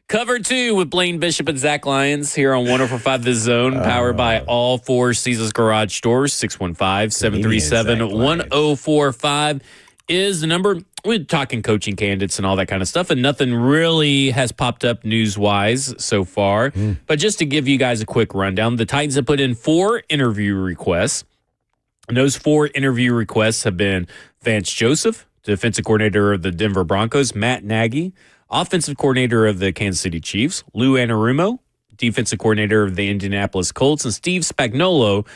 Cover 2 with Blaine Bishop and Zach Lyons here on 104.5 The Zone, powered by all 4 Caesars Garage stores. 615-737-1045 is the number. We're talking coaching candidates and all that kind of stuff, and nothing really has popped up news-wise so far. But just to give you guys a quick rundown, the Titans have put in 4 interview requests. And those 4 interview requests have been Vance Joseph, defensive coordinator of the Denver Broncos, Matt Nagy, offensive coordinator of the Kansas City Chiefs, Lou Anarumo, defensive coordinator of the Indianapolis Colts, and Steve Spagnuolo,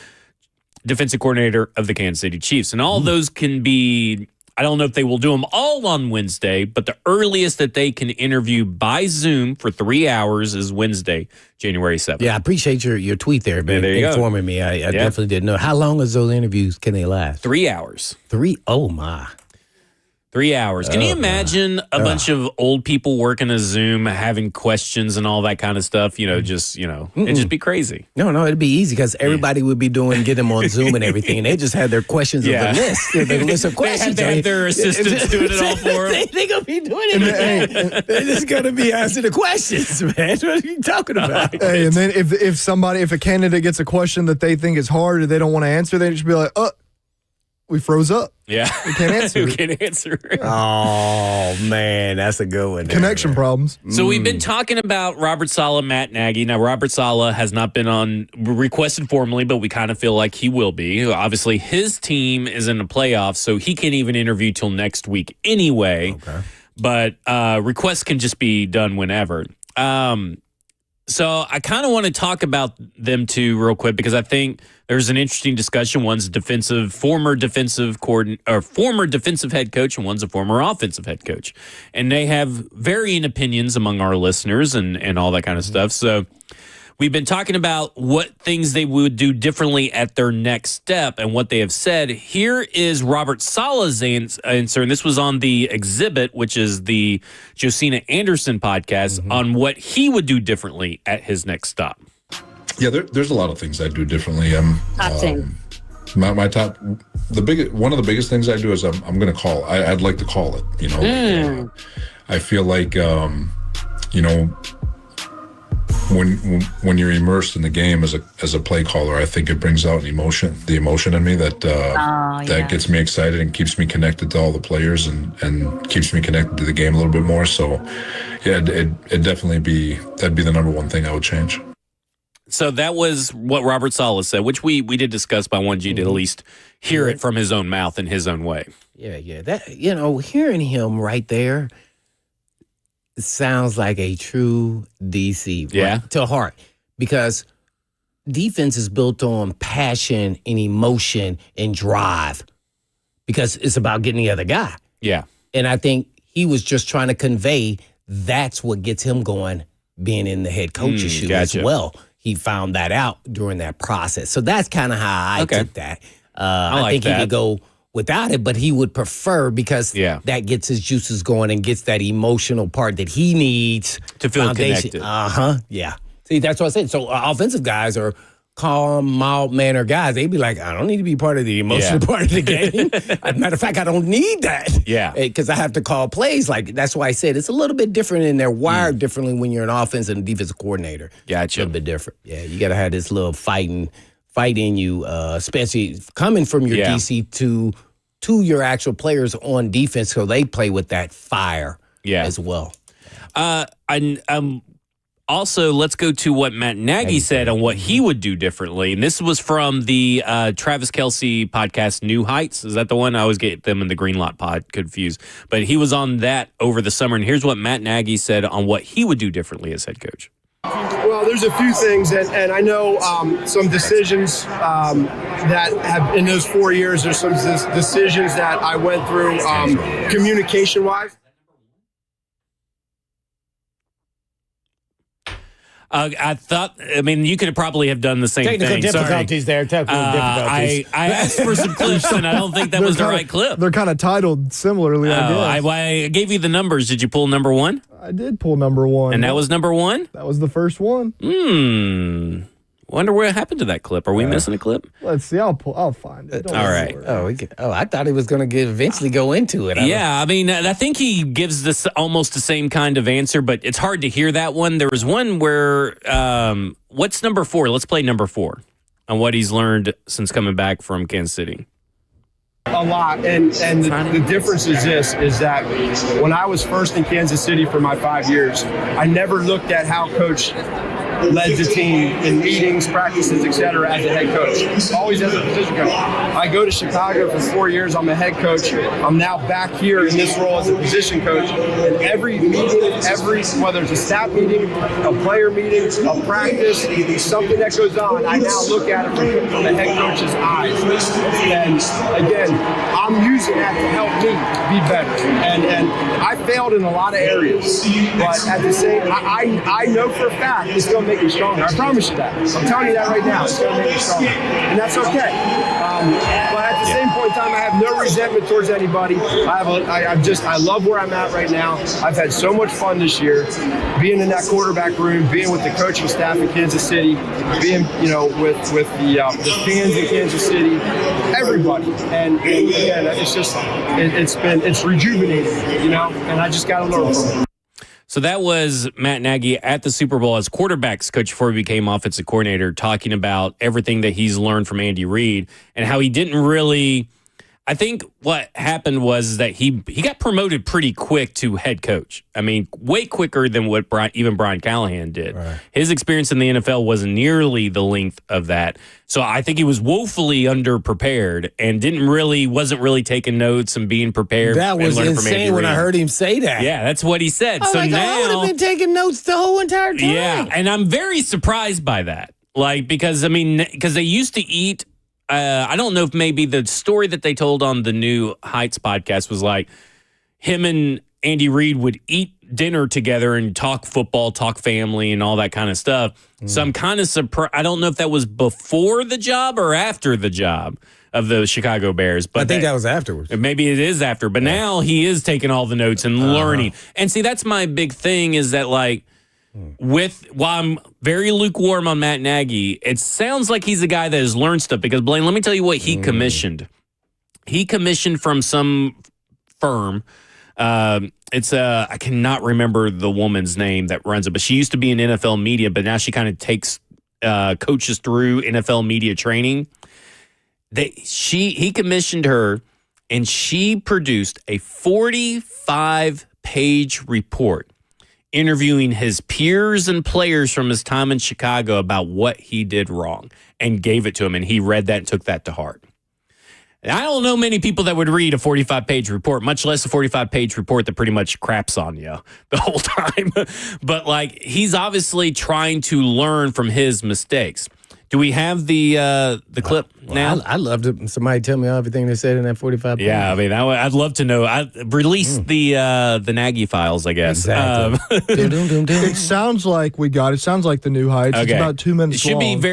defensive coordinator of the Kansas City Chiefs. And all those can be, I don't know if they will do them all on Wednesday, but the earliest that they can interview by Zoom for 3 hours is Wednesday, January 7th. Yeah, I appreciate your tweet there, man, informing me. I definitely didn't know. How long is those interviews? Can they last? 3 hours. 3? Oh, my. 3 hours. Can you imagine a bunch of old people working a Zoom, having questions and all that kind of stuff? It'd just be crazy. No, it'd be easy because everybody would be get them on Zoom and everything, and they just had their questions of the list. The list of questions. They have their assistants doing it all for them. They're going to be doing it. They're just going to be answering the questions, man. What are you talking about? Hey, and then if a candidate gets a question that they think is hard or they don't want to answer, they just be like, we froze up. Yeah. We can't answer We can't answer it. Oh, man, that's a good one. Connection problems. So we've been talking about Robert Saleh, Matt Nagy. Now, Robert Saleh has not been requested formally, but we kind of feel like he will be. Obviously, his team is in the playoffs, so he can't even interview till next week anyway. Okay. But requests can just be done whenever. So I kind of want to talk about them two real quick because I think there's an interesting discussion. One's former defensive head coach, and one's a former offensive head coach. And they have varying opinions among our listeners and all that kind of stuff. So we've been talking about what things they would do differently at their next step and what they have said. Here is Robert Saleh's answer, and this was on the Exhibit, which is the Josina Anderson podcast, on what he would do differently at his next stop. Yeah, there's a lot of things I do differently. My top, one of the biggest things I do is I'm going to call. I'd like to call it. I feel like when you're immersed in the game as a play caller, I think it brings out the emotion in me that gets me excited and keeps me connected to all the players and keeps me connected to the game a little bit more. So, yeah, it'd definitely that'd be the number one thing I would change. So that was what Robert Saleh said, which we did discuss, but I wanted you to at least hear it from his own mouth in his own way. Yeah. That hearing him right there sounds like a true DC to heart, because defense is built on passion and emotion and drive because it's about getting the other guy. Yeah. And I think he was just trying to convey that's what gets him going, being in the head coach's shoes as well. He found that out during that process. So that's kind of how I took that. I think he could go without it, but he would prefer because that gets his juices going and gets that emotional part that he needs to feel connected. Yeah. See, that's what I said. So offensive guys are calm, mild-mannered guys. They'd be like, I don't need to be part of the emotional part of the game. As a matter of fact, I don't need that. Yeah. Because I have to call plays. Like, that's why I said it's a little bit different, and they're wired differently when you're an offense and defensive coordinator. Gotcha. A little bit different. Yeah, you got to have this little fight in you, especially coming from your DC to your actual players on defense, so they play with that fire as well. Also, let's go to what Matt Nagy said on what he would do differently. And this was from the Travis Kelce podcast, New Heights. Is that the one? I always get them in the Green Lot pod confused. But he was on that over the summer. And here's what Matt Nagy said on what he would do differently as head coach. Well, there's a few things, and I know some decisions that have, in those 4 years, there's some decisions that I went through communication-wise. You could probably have done the same Technical thing. Difficulties there. Technical difficulties. I asked for some clips, and I don't think that was the right clip. They're kind of titled similarly, I guess. I gave you the numbers. Did you pull number one? I did pull number one. And that was number one? That was the first one. Wonder what happened to that clip. Are we missing a clip? Let's see. I'll find it. Don't all right. I thought he was going to eventually go into it. I mean, I think he gives this almost the same kind of answer, but it's hard to hear that one. There was one where, what's number 4? Let's play number 4 on what he's learned since coming back from Kansas City. A lot, and the difference is this, is that when I was first in Kansas City for my 5 years, I never looked at how Coach led the team in meetings, practices, etc. as a head coach. Always as a position coach. I go to Chicago for 4 years. I'm a head coach. I'm now back here in this role as a position coach. And every meeting, whether it's a staff meeting, a player meeting, a practice, something that goes on, I now look at it from the head coach's eyes. And again, I'm using that to help me be better. And I failed in a lot of areas, but at the same, I know for a fact it's going to make me stronger. I promise you that. I'm telling you that right now. It's going to make me stronger, and that's okay. But at the same point in time, I have no resentment towards anybody. I love where I'm at right now. I've had so much fun this year, being in that quarterback room, being with the coaching staff in Kansas City, being with the fans in Kansas City, everybody. And again, it's rejuvenating, and I just got to learn from it. So that was Matt Nagy at the Super Bowl as quarterbacks coach before he became offensive coordinator, talking about everything that he's learned from Andy Reid and how he didn't really. I think what happened was that he got promoted pretty quick to head coach. I mean, way quicker than what even Brian Callahan did. Right. His experience in the NFL wasn't nearly the length of that. So I think he was woefully underprepared and wasn't really taking notes and being prepared. That was insane when I heard him say that. Yeah, that's what he said. So now I would have been taking notes the whole entire time. Yeah, and I'm very surprised by that. Because they used to eat. I don't know if maybe the story that they told on the New Heights podcast was like him and Andy Reid would eat dinner together and talk football, talk family, and all that kind of stuff. So I'm kind of surprised. I don't know if that was before the job or after the job of the Chicago Bears. But I think that was afterwards. Maybe it is after. But now he is taking all the notes and learning. And see, that's my big thing is that while I'm very lukewarm on Matt Nagy, it sounds like he's a guy that has learned stuff. Because, Blaine, let me tell you what he commissioned. He commissioned from some firm. I cannot remember the woman's name that runs it, but she used to be in NFL media, but now she kind of takes coaches through NFL media training. He commissioned her, and she produced a 45-page report interviewing his peers and players from his time in Chicago about what he did wrong and gave it to him. And he read that and took that to heart. And I don't know many people that would read a 45-page report, much less a 45-page report that pretty much craps on you the whole time. But he's obviously trying to learn from his mistakes. Do we have the clip now? I'd love to somebody tell me everything they said in that 45 pages. Yeah, I mean, I'd love to know. Release the Nagy files, I guess. Exactly. It sounds like we got it. Sounds like the New Heights. Okay. It's about 2 minutes long. It should be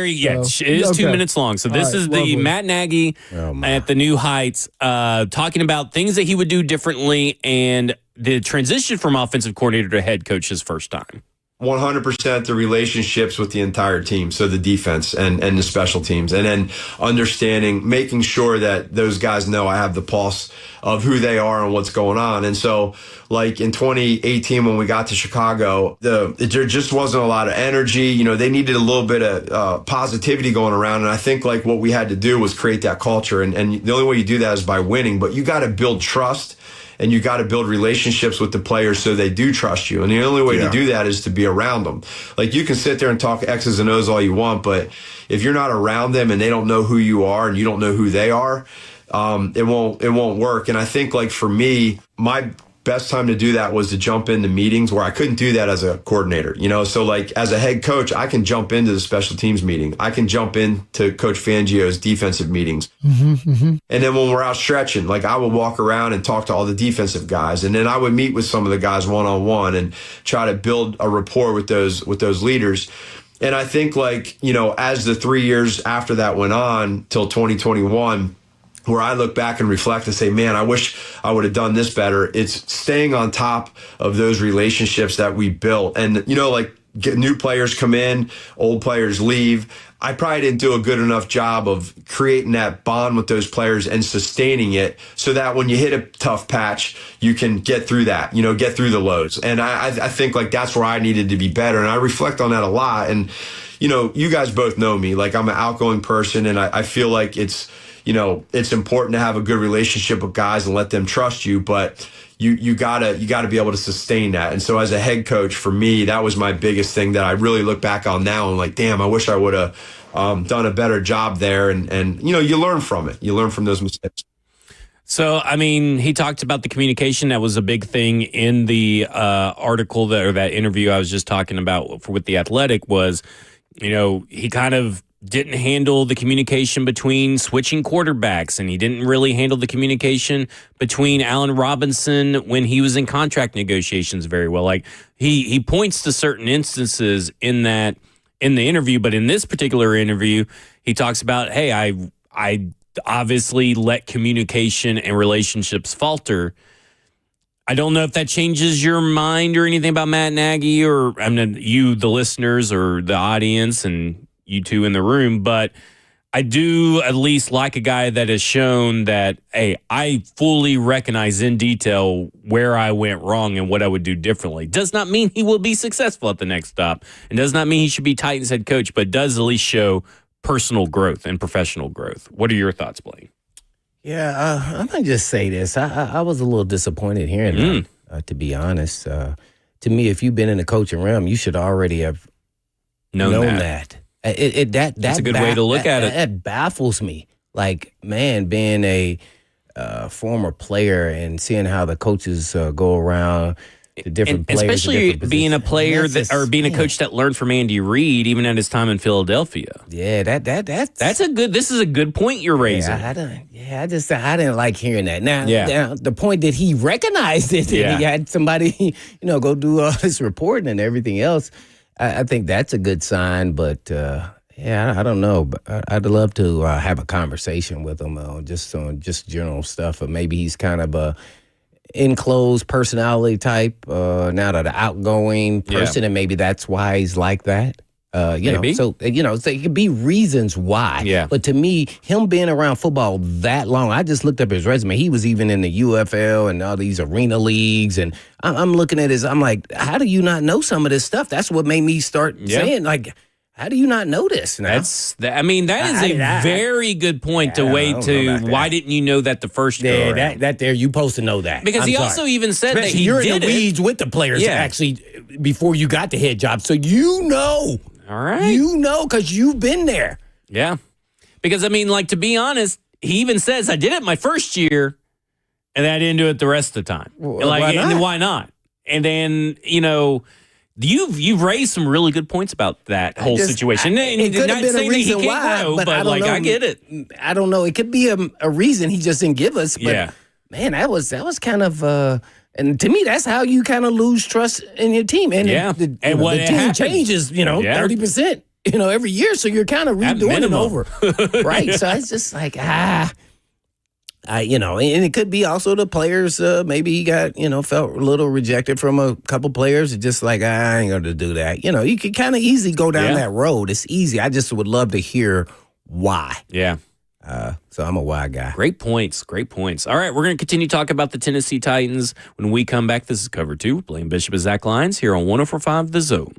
it is 2 minutes long. So this is the Matt Nagy at the New Heights talking about things that he would do differently and the transition from offensive coordinator to head coach his first time. 100% the relationships with the entire team, so the defense and the special teams, and then making sure that those guys know I have the pulse of who they are and what's going on. And so, in 2018 when we got to Chicago, there just wasn't a lot of energy. They needed a little bit of positivity going around, and I think what we had to do was create that culture. And the only way you do that is by winning, but you got to build trust. And you got to build relationships with the players so they do trust you. And the only way to do that is to be around them. You can sit there and talk X's and O's all you want, but if you're not around them and they don't know who you are and you don't know who they are, it won't work. And I think for me, my best time to do that was to jump into meetings where I couldn't do that as a coordinator, So as a head coach, I can jump into the special teams meeting. I can jump into Coach Fangio's defensive meetings. And then when we're out stretching, I would walk around and talk to all the defensive guys. And then I would meet with some of the guys one-on-one and try to build a rapport with those leaders. And I think as the 3 years after that went on till 2021, where I look back and reflect and say, man, I wish I would have done this better. It's staying on top of those relationships that we built. And, get new players come in, old players leave. I probably didn't do a good enough job of creating that bond with those players and sustaining it so that when you hit a tough patch, you can get through that, get through the lows. And I think like that's where I needed to be better. And I reflect on that a lot. And, you guys both know me, like I'm an outgoing person, and I feel like it's important to have a good relationship with guys and let them trust you, but you gotta be able to sustain that. And so as a head coach, for me, that was my biggest thing that I really look back on now and like, damn, I wish I would have done a better job there. And you learn from it. You learn from those mistakes. So, I mean, he talked about the communication. That was a big thing in the article that interview I was just talking about with The Athletic was, he kind of didn't handle the communication between switching quarterbacks, and he didn't really handle the communication between Allen Robinson when he was in contract negotiations very well. Like he points to certain instances in the interview, but in this particular interview, he talks about, hey, I obviously let communication and relationships falter. I don't know if that changes your mind or anything about Matt Nagy or you, the listeners, or the audience, and you two in the room, but I do at least like a guy that has shown that, hey, I fully recognize in detail where I went wrong and what I would do differently. Does not mean he will be successful at the next stop, and does not mean he should be Titans head coach, but does at least show personal growth and professional growth. What are your thoughts, Blaine? Yeah, I might just say this. I was a little disappointed hearing that, to be honest. To me, if you've been in the coaching realm, you should already have known that. That's a good way to look at it. That baffles me. Like, man, being a former player and seeing how the coaches go around to different players, especially being a player or being a coach that learned from Andy Reid, even at his time in Philadelphia. Yeah, that's a good. This is a good point you're raising. I didn't like hearing that. Now, the point that he recognized it, and he had somebody, go do all this reporting and everything else. I think that's a good sign, but I don't know. But I'd love to have a conversation with him on just general stuff. Or maybe he's kind of a enclosed personality type, not an outgoing person, and maybe that's why he's like that. Maybe. So it could be reasons why. Yeah. But to me, him being around football that long, I just looked up his resume. He was even in the UFL and all these arena leagues, and I'm looking at I'm like, how do you not know some of this stuff? That's what made me start saying, like, how do you not know this? Now? That is a very good point to wait to. Why didn't you know that the first go around? That you're supposed to know that. Because he also even said that you're in the weeds with the players actually before you got the head job. So all right. Because you've been there. Yeah. Because, to be honest, he even says, I did it my first year, and then I didn't do it the rest of the time. Why not? And then, you've raised some really good points about that whole situation. It could have been a reason why, but I don't know. I get it. I don't know. It could be a reason he just didn't give us. But man, that was kind of. And to me, that's how you kind of lose trust in your team. And the team changes, 30%, every year. So you're kind of redoing it over. Right. So it's just like, and it could be also the players. Maybe he got, felt a little rejected from a couple players. It's just like, I ain't going to do that. You can kind of easily go down that road. It's easy. I just would love to hear why. Yeah. So I'm a why guy. Great points. All right, we're going to continue talking about the Tennessee Titans when we come back. This is Cover 2. Blaine Bishop and Zach Lyons here on 104.5 The Zone.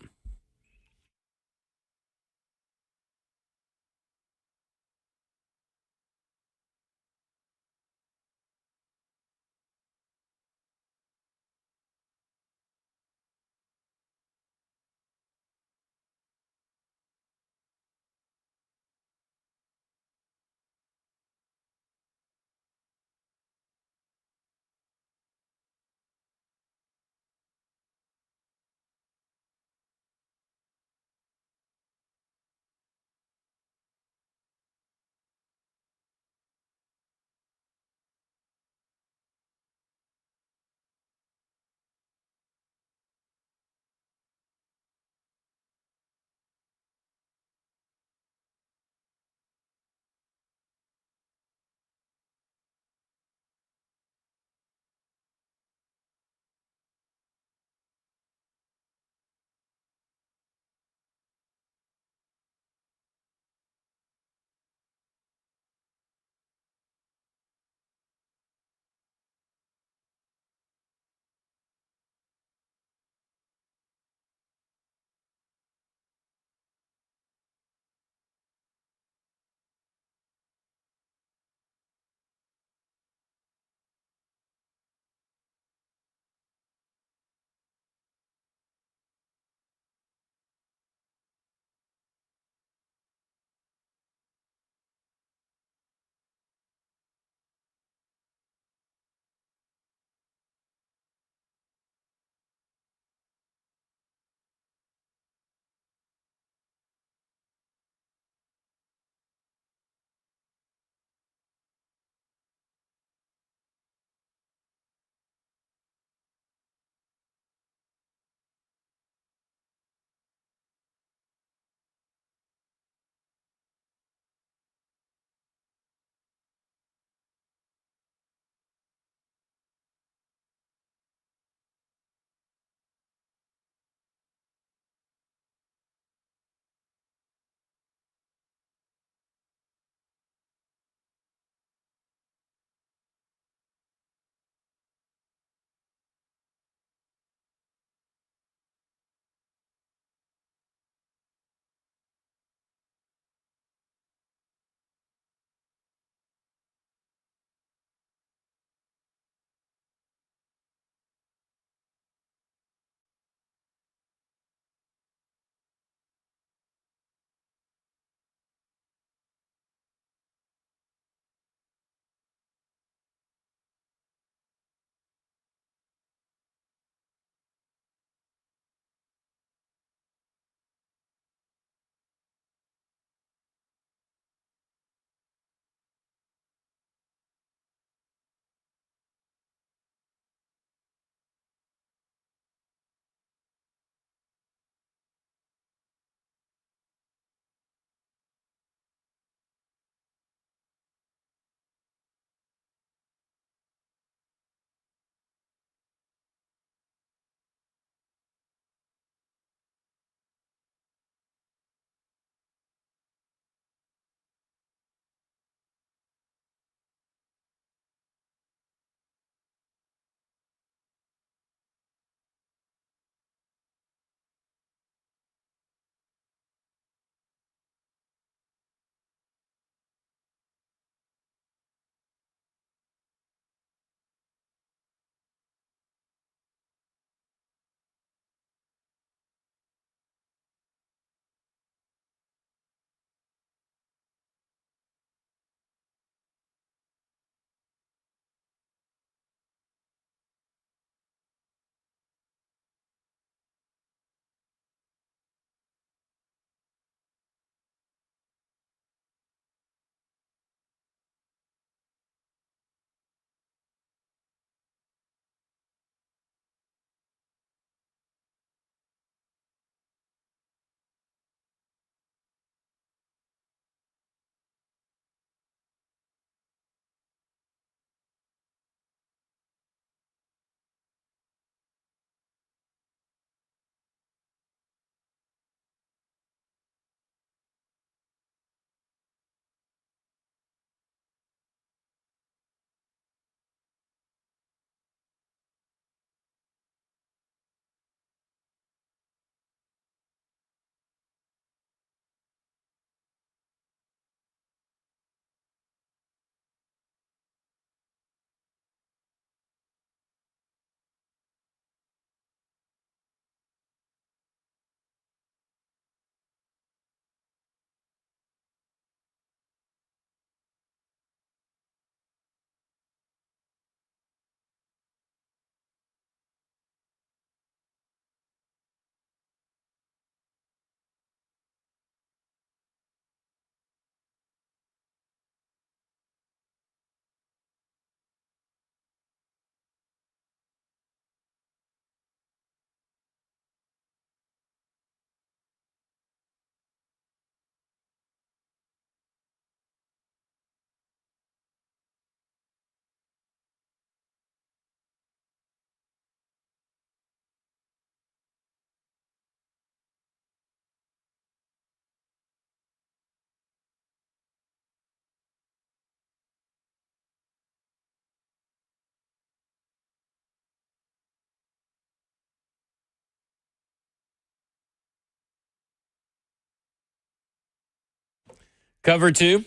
Cover 2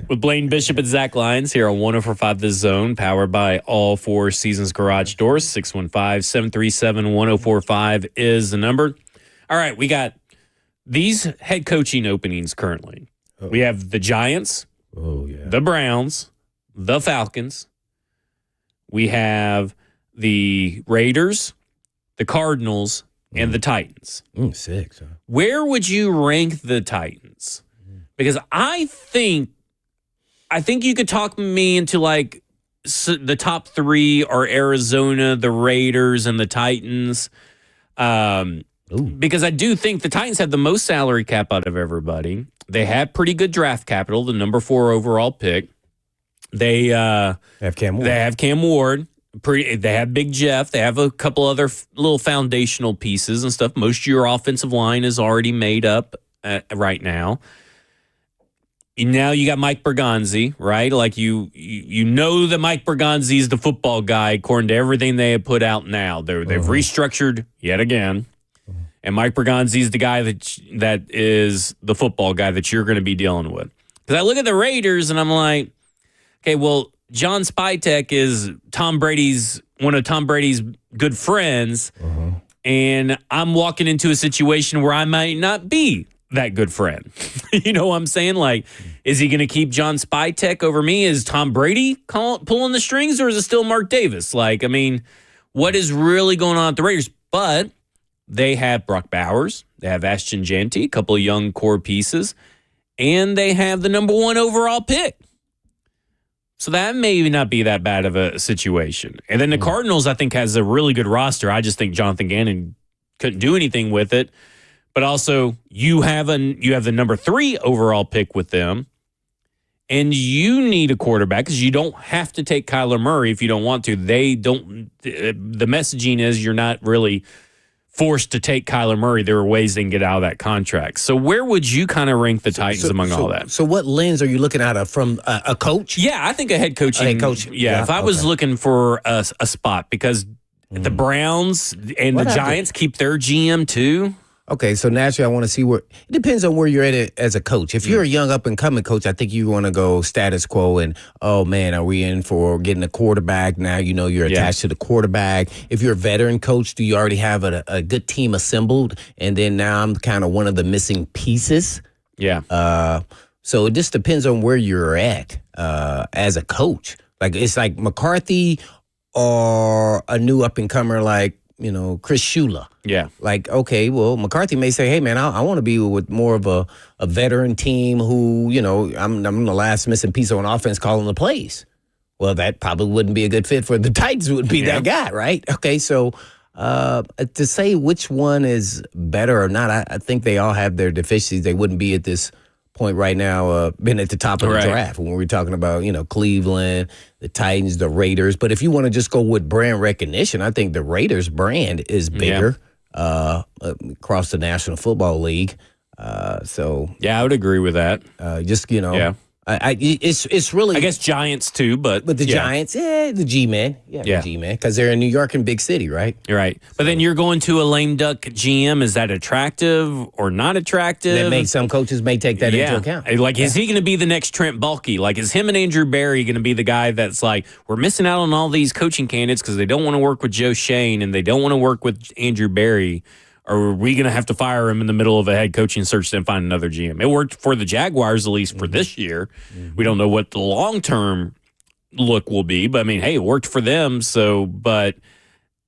with Blaine Bishop and Zach Lyons here on 104.5 The Zone, powered by all Four Seasons Garage Doors. 615-737-1045 is the number. All right, we got these head coaching openings currently. We have the Giants, the Browns, the Falcons. We have the Raiders, the Cardinals, and the Titans. 6. Huh? Where would you rank the Titans? Because I think you could talk me into like the top 3 are Arizona, the Raiders, and the Titans. Because I do think the Titans have the most salary cap out of everybody. They have pretty good draft capital, the number 4 overall pick. They have Cam Ward. They have Cam Ward. They have Big Jeff. They have a couple other little foundational pieces and stuff. Most of your offensive line is already made up right now. Now you got Mike Bergonzi, right? Like you know that Mike Bergonzi is the football guy according to everything they have put out now. They've restructured yet again. And Mike Bergonzi is the guy that is the football guy that you're going to be dealing with. Because I look at the Raiders and I'm like, okay, well, John Spytek is one of Tom Brady's good friends, and I'm walking into a situation where I might not be that good friend. You know what I'm saying? Like, is he going to keep John Spytek over me? Is Tom Brady pulling the strings, or is it still Mark Davis? Like, I mean, what is really going on at the Raiders? But they have Brock Bowers, they have Ashton Jeanty, a couple of young core pieces, and they have the number 1 overall pick. So that may not be that bad of a situation. And then the Cardinals, I think, has a really good roster. I just think Jonathan Gannon couldn't do anything with it. But also, you have the number 3 overall pick with them, and you need a quarterback because you don't have to take Kyler Murray if you don't want to. They don't. The messaging is you're not really forced to take Kyler Murray. There are ways they can get out of that contract. So where would you kind of rank the Titans among all that? So what lens are you looking at from a coach? Yeah, I think a head coaching. A head coach. Yeah, if I was looking for a spot, because the Browns and the Giants keep their GM too. Okay, so naturally, I want to see where it depends on where you're at as a coach. If you're a young up and coming coach, I think you want to go status quo and, oh man, are we in for getting a quarterback? Now you know you're attached to the quarterback. If you're a veteran coach, do you already have a good team assembled? And then now I'm kind of one of the missing pieces. Yeah. So it just depends on where you're at as a coach. Like it's like McCarthy or a new up and comer like, Chris Shula. Yeah. Like, okay, well, McCarthy may say, hey, man, I want to be with more of a veteran team who, I'm the last missing piece on offense calling the plays. Well, that probably wouldn't be a good fit for the Titans would be that guy, right? Okay, so to say which one is better or not, I think they all have their deficiencies. They wouldn't be at this point right now, been at the top of the draft when we're talking about, Cleveland, the Titans, the Raiders. But if you want to just go with brand recognition, I think the Raiders brand is bigger across the National Football League. So I would agree with that. It's really, I guess Giants too, but the Giants, the G-man, the G-man, because they're in New York and big city, right? You're right. But then you're going to a lame duck GM. Is that attractive or not attractive? That makes some coaches may take that into account. Like, is he going to be the next Trent Baalke? Like, is him and Andrew Barry going to be the guy that's like, we're missing out on all these coaching candidates because they don't want to work with Joe Shane and they don't want to work with Andrew Barry? Or are we going to have to fire him in the middle of a head coaching search and find another GM? It worked for the Jaguars, at least for this year. We don't know what the long-term look will be. But, I mean, hey, it worked for them. So, but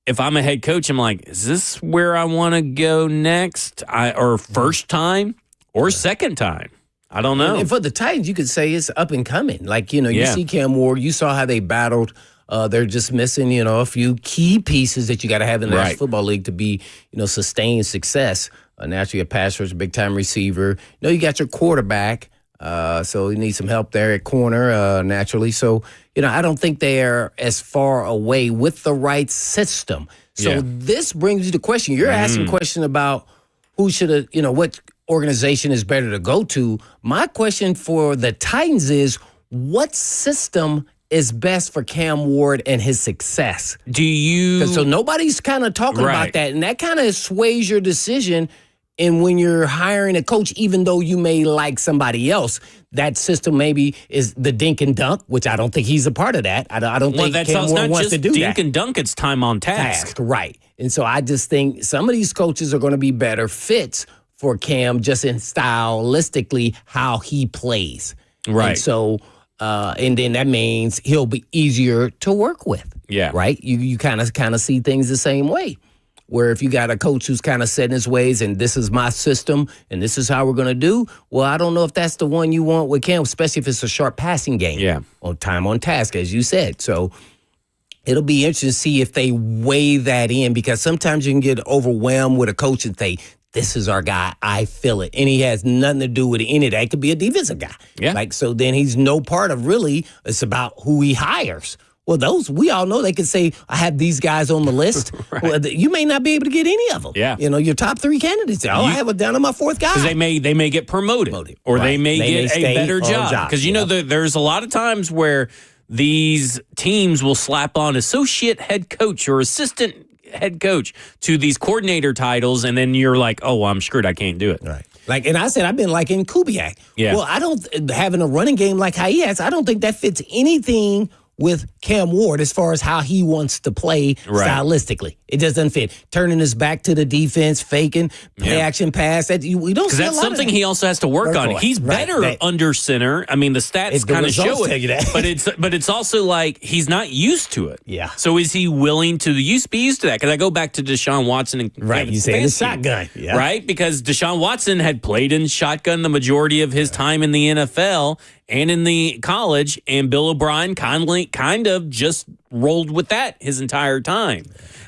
if I'm a head coach, I'm like, is this where I want to go next? Or first time or second time? I don't know. And for the Titans, you could say it's up and coming. Like, you see Cam Ward. You saw how they battled. They're just missing, a few key pieces that you got to have in the National Football League to be, sustained success. Naturally, a pass rusher, big-time receiver. You got your quarterback, so you need some help there at corner, naturally. So, I don't think they are as far away with the right system. So this brings you to question. You're asking a question about who should have, what organization is better to go to. My question for the Titans is, what system is best for Cam Ward and his success? So nobody's kind of talking about that, and that kind of sways your decision And when you're hiring a coach, even though you may like somebody else, that system maybe is the dink and dunk, which I don't think he's a part of that. I don't think Cam Ward wants to do that. Dink and dunk, it's time on task. Right. And so I just think some of these coaches are going to be better fits for Cam just in stylistically how he plays. Right. And so, and then that means he'll be easier to work with. Yeah. Right? You kind of see things the same way. Where if you got a coach who's kind of set in his ways and this is my system and this is how we're going to do, well, I don't know if that's the one you want with Cam, especially if it's a sharp passing game. Yeah. On time on task, as you said. So it'll be interesting to see if they weigh that in, because sometimes you can get overwhelmed with a coach and say, this is our guy, I feel it. And he has nothing to do with any of that. It could be a defensive guy. Yeah. Like, so then he's no part of really, it's about who he hires. Well, those, we all know they could say, I have these guys on the list. Right. Well, you may not be able to get any of them. Yeah. You know, your top 3 candidates. I have it down to my 4th guy. Because they may get promoted. Or Right. they may get a better job. Because, Yeah. there's a lot of times where these teams will slap on associate head coach or assistant head coach to these coordinator titles, and then you're like, oh, well, I'm screwed. I can't do it. Right. Like, and I said, I've been liking Kubiak. Yeah. Well, I don't, having a running game like how he has, I don't think that fits anything with Cam Ward as far as how he wants to play stylistically. It just doesn't fit. Turning his back to the defense, faking, play action pass. We don't see a lot of that. Because that's something he also has to work on. He's better under center. I mean, the stats kind of show it. But it's also like he's not used to it. Yeah. So is he willing to be used to that? Because I go back to Deshaun Watson and you say the shotgun. Yeah. Right? Because Deshaun Watson had played in shotgun the majority of his time in the NFL and in the college, and Bill O'Brien kind of just rolled with that his entire time.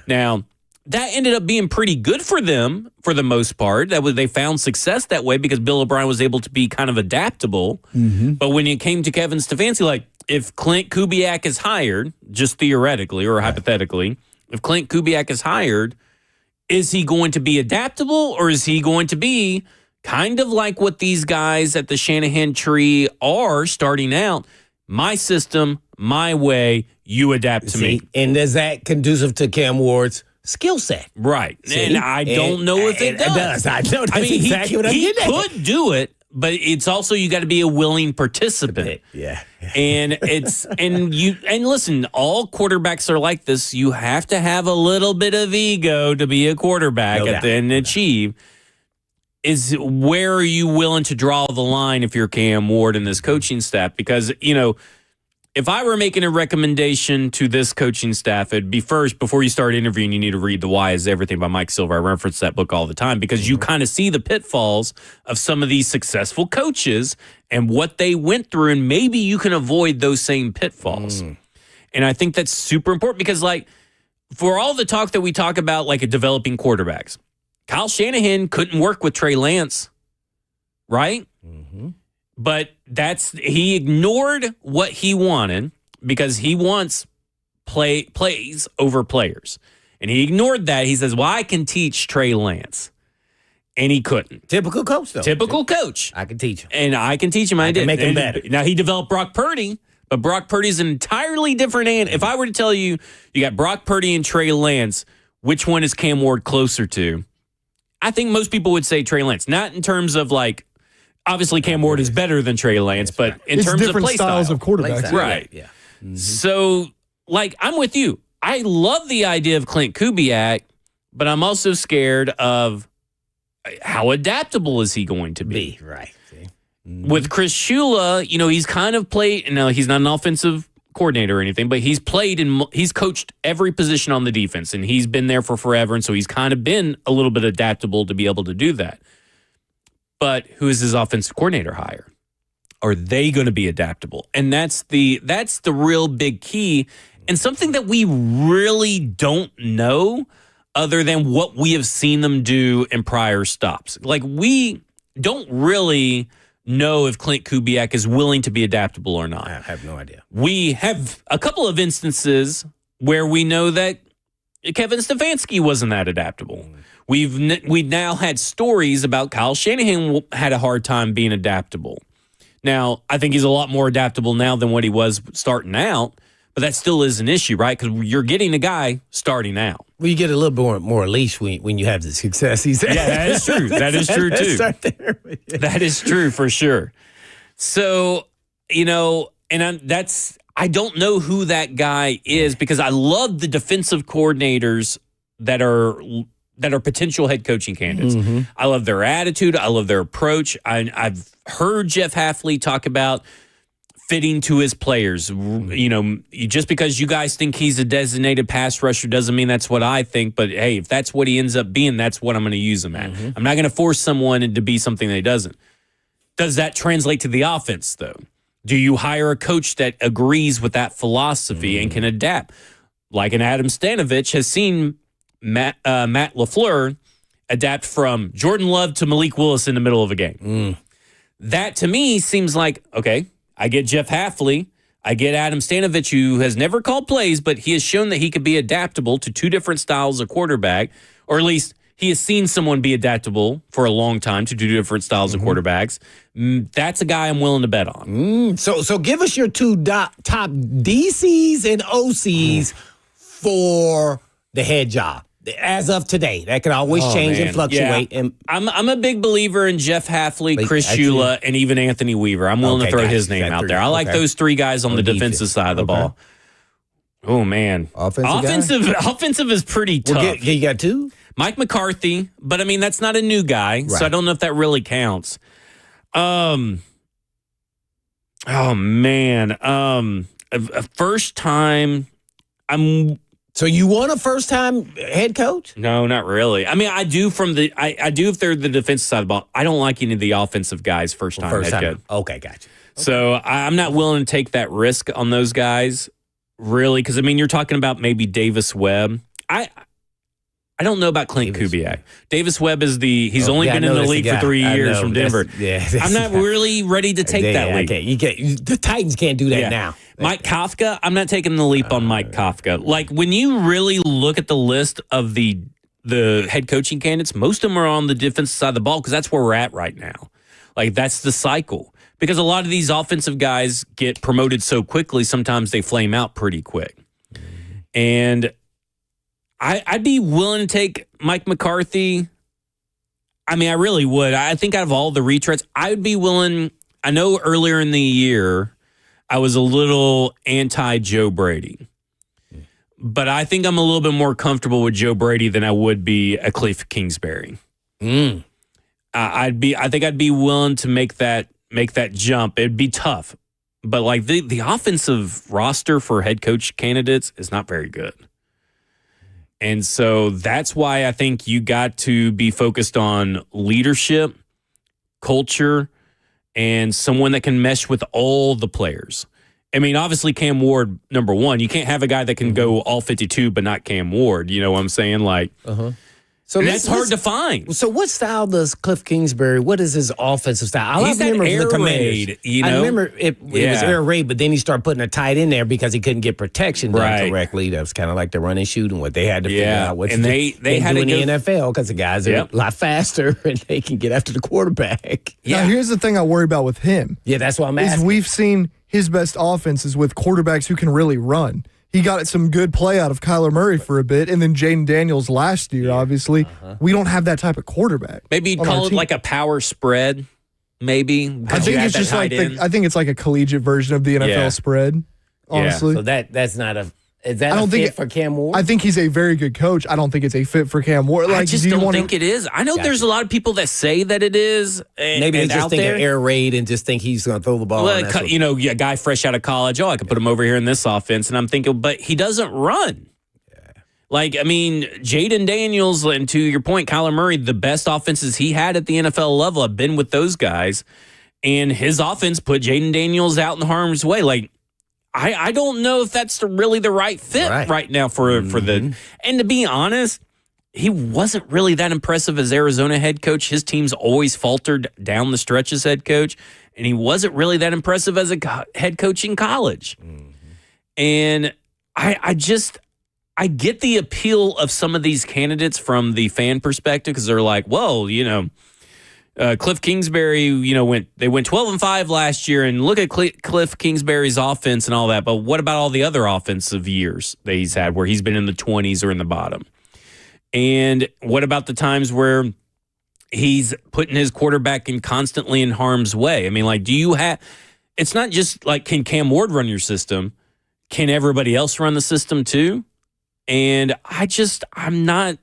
Now, that ended up being pretty good for them for the most part. They found success that way because Bill O'Brien was able to be kind of adaptable. Mm-hmm. But when it came to Kevin Stefanski, like if Clint Kubiak is hired, just theoretically or hypothetically, if Clint Kubiak is hired, is he going to be adaptable, or is he going to be kind of like what these guys at the Shanahan tree are starting out? My system, my way, you adapt to me. And is that conducive to Cam Ward's skill set? Right. And I don't know if it does. I know that's exactly what I'm getting at. He could do it, but it's also you got to be a willing participant. Yeah. And and listen, all quarterbacks are like this. You have to have a little bit of ego to be a quarterback and achieve. Is where are you willing to draw the line if you're Cam Ward and this coaching staff? Because, if I were making a recommendation to this coaching staff, it'd be first, before you start interviewing, you need to read The Why is Everything by Mike Silver. I reference that book all the time because you kind of see the pitfalls of some of these successful coaches and what they went through, and maybe you can avoid those same pitfalls. And I think that's super important because, like, for all the talk that we talk about, like, developing quarterbacks, Kyle Shanahan couldn't work with Trey Lance, right? Mm-hmm. But he ignored what he wanted because he wants plays over players. And he ignored that. He says, well, I can teach Trey Lance. And he couldn't. Typical coach, though. Typical coach. I can teach him. And I can teach him. I did. Make him better. Now, he developed Brock Purdy, but Brock Purdy's an entirely different animal. If I were to tell you, you got Brock Purdy and Trey Lance, which one is Cam Ward closer to? I think most people would say Trey Lance. Not in terms of, like, obviously Cam Ward is better than Trey Lance, but in terms of different play styles style. of quarterbacks. Right. Yeah. Mm-hmm. So, like, I'm with you. I love the idea of Clint Kubiak, but I'm also scared of how adaptable is he going to be? Right. Mm-hmm. With Chris Shula, he's kind of played, now he's not an offensive coordinator or anything, but he's coached every position on the defense, and he's been there for forever, and so he's kind of been a little bit adaptable to be able to do that. But who is his offensive coordinator hire? Are they going to be adaptable? And that's the real big key, and something that we really don't know other than what we have seen them do in prior stops. Like, we don't really know if Clint Kubiak is willing to be adaptable or not. I have no idea. We have a couple of instances where we know that Kevin Stefanski wasn't that adaptable. We've now had stories about Kyle Shanahan had a hard time being adaptable. Now, I think he's a lot more adaptable now than what he was starting out, But that still is an issue, right? Because you're getting a guy starting out. Well, you get a little bit more leash when you have the success he's had. Yeah, that is true. That is true, too. Start there. That is true for sure. So, I don't know who that guy is because I love the defensive coordinators that are potential head coaching candidates. Mm-hmm. I love their attitude. I love their approach. I've heard Jeff Hafley talk about fitting to his players. Just because you guys think he's a designated pass rusher doesn't mean that's what I think. But, hey, if that's what he ends up being, that's what I'm going to use him at. Mm-hmm. I'm not going to force someone to be something that he doesn't. Does that translate to the offense, though? Do you hire a coach that agrees with that philosophy and can adapt? Like an Adam Stanovich has seen Matt LaFleur adapt from Jordan Love to Malik Willis in the middle of a game. That, to me, seems like, okay, I get Jeff Hafley. I get Adam Stanovich, who has never called plays, but he has shown that he could be adaptable to two different styles of quarterback, or at least he has seen someone be adaptable for a long time to two different styles of quarterbacks. That's a guy I'm willing to bet on. So give us your two top DCs and OCs for the head job. As of today, that could always change and fluctuate. Yeah. I'm a big believer in Jeff Hafley, Chris Shula, and even Anthony Weaver. I'm willing to throw his name out there. I like those three guys on the defensive side of the ball. Oh, man. Offensive is pretty tough. You got two? Mike McCarthy, but, that's not a new guy, so I don't know if that really counts. A first time, So you want a first-time head coach? No, not really. I do I do if they're the defensive side of the ball. I don't like any of the offensive guys first-time head coach. Okay, gotcha. So I'm not willing to take that risk on those guys, really, because, you're talking about maybe Davis Webb. I don't know about Clint Kubiak. Davis Webb is he's only been in the league for 3 years from Denver. I'm not really ready to take that leap. The Titans can't do that now. Mike Kafka, I'm not taking the leap on Mike Kafka. Like, when you really look at the list of the head coaching candidates, most of them are on the defensive side of the ball because that's where we're at right now. Like, that's the cycle. Because a lot of these offensive guys get promoted so quickly, sometimes they flame out pretty quick. And I'd be willing to take Mike McCarthy. I really would. I think out of all the retreads, I would be willing. I know earlier in the year, I was a little anti-Joe Brady. But I think I'm a little bit more comfortable with Joe Brady than I would be a Cliff Kingsbury. I think I'd be willing to make that jump. It'd be tough. But like the offensive roster for head coach candidates is not very good. And so that's why I think you got to be focused on leadership, culture, and someone that can mesh with all the players. Obviously Cam Ward, number one. You can't have a guy that can go all 52 but not Cam Ward. You know what I'm saying? Like, So that's hard to find. So what style does Cliff Kingsbury, what is his offensive style? He's that air raid, I remember it was air raid, but then he started putting a tight in there because he couldn't get protection done correctly. That was kind of like the run and shoot and what they had to figure out what to do. They had to do in the NFL because the guys are a lot faster and they can get after the quarterback. Now, here's the thing I worry about with him. Yeah, that's what I'm asking. We've seen his best offenses with quarterbacks who can really run. He got some good play out of Kyler Murray for a bit, and then Jaden Daniels last year, obviously. We don't have that type of quarterback. Maybe you'd call it like a power spread, maybe. I think it's just like I think it's like a collegiate version of the NFL spread, honestly. So that's not a... Is that a fit for Cam Ward? I think he's a very good coach. I don't think it's a fit for Cam Ward. I just don't think it is. I know there's a lot of people that say that it is. Maybe they just think of air raid and just think he's going to throw the ball. Well, a guy fresh out of college, I could put him over here in this offense. And I'm thinking, but he doesn't run. Like, Jaden Daniels, and to your point, Kyler Murray, the best offenses he had at the NFL level have been with those guys. And his offense put Jaden Daniels out in harm's way. Like, I don't know if that's really the right fit right now for the. And to be honest, he wasn't really that impressive as Arizona head coach. His teams always faltered down the stretch as head coach, and he wasn't really that impressive as a head coach in college. And I get the appeal of some of these candidates from the fan perspective because they're like, well, Cliff Kingsbury, they went 12-5 last year, and look at Cliff Kingsbury's offense and all that. But what about all the other offensive years that he's had where he's been in the 20s or in the bottom? And what about the times where he's putting his quarterback constantly in harm's way? I mean, like, it's not just like, can Cam Ward run your system? Can everybody else run the system too? And I'm just not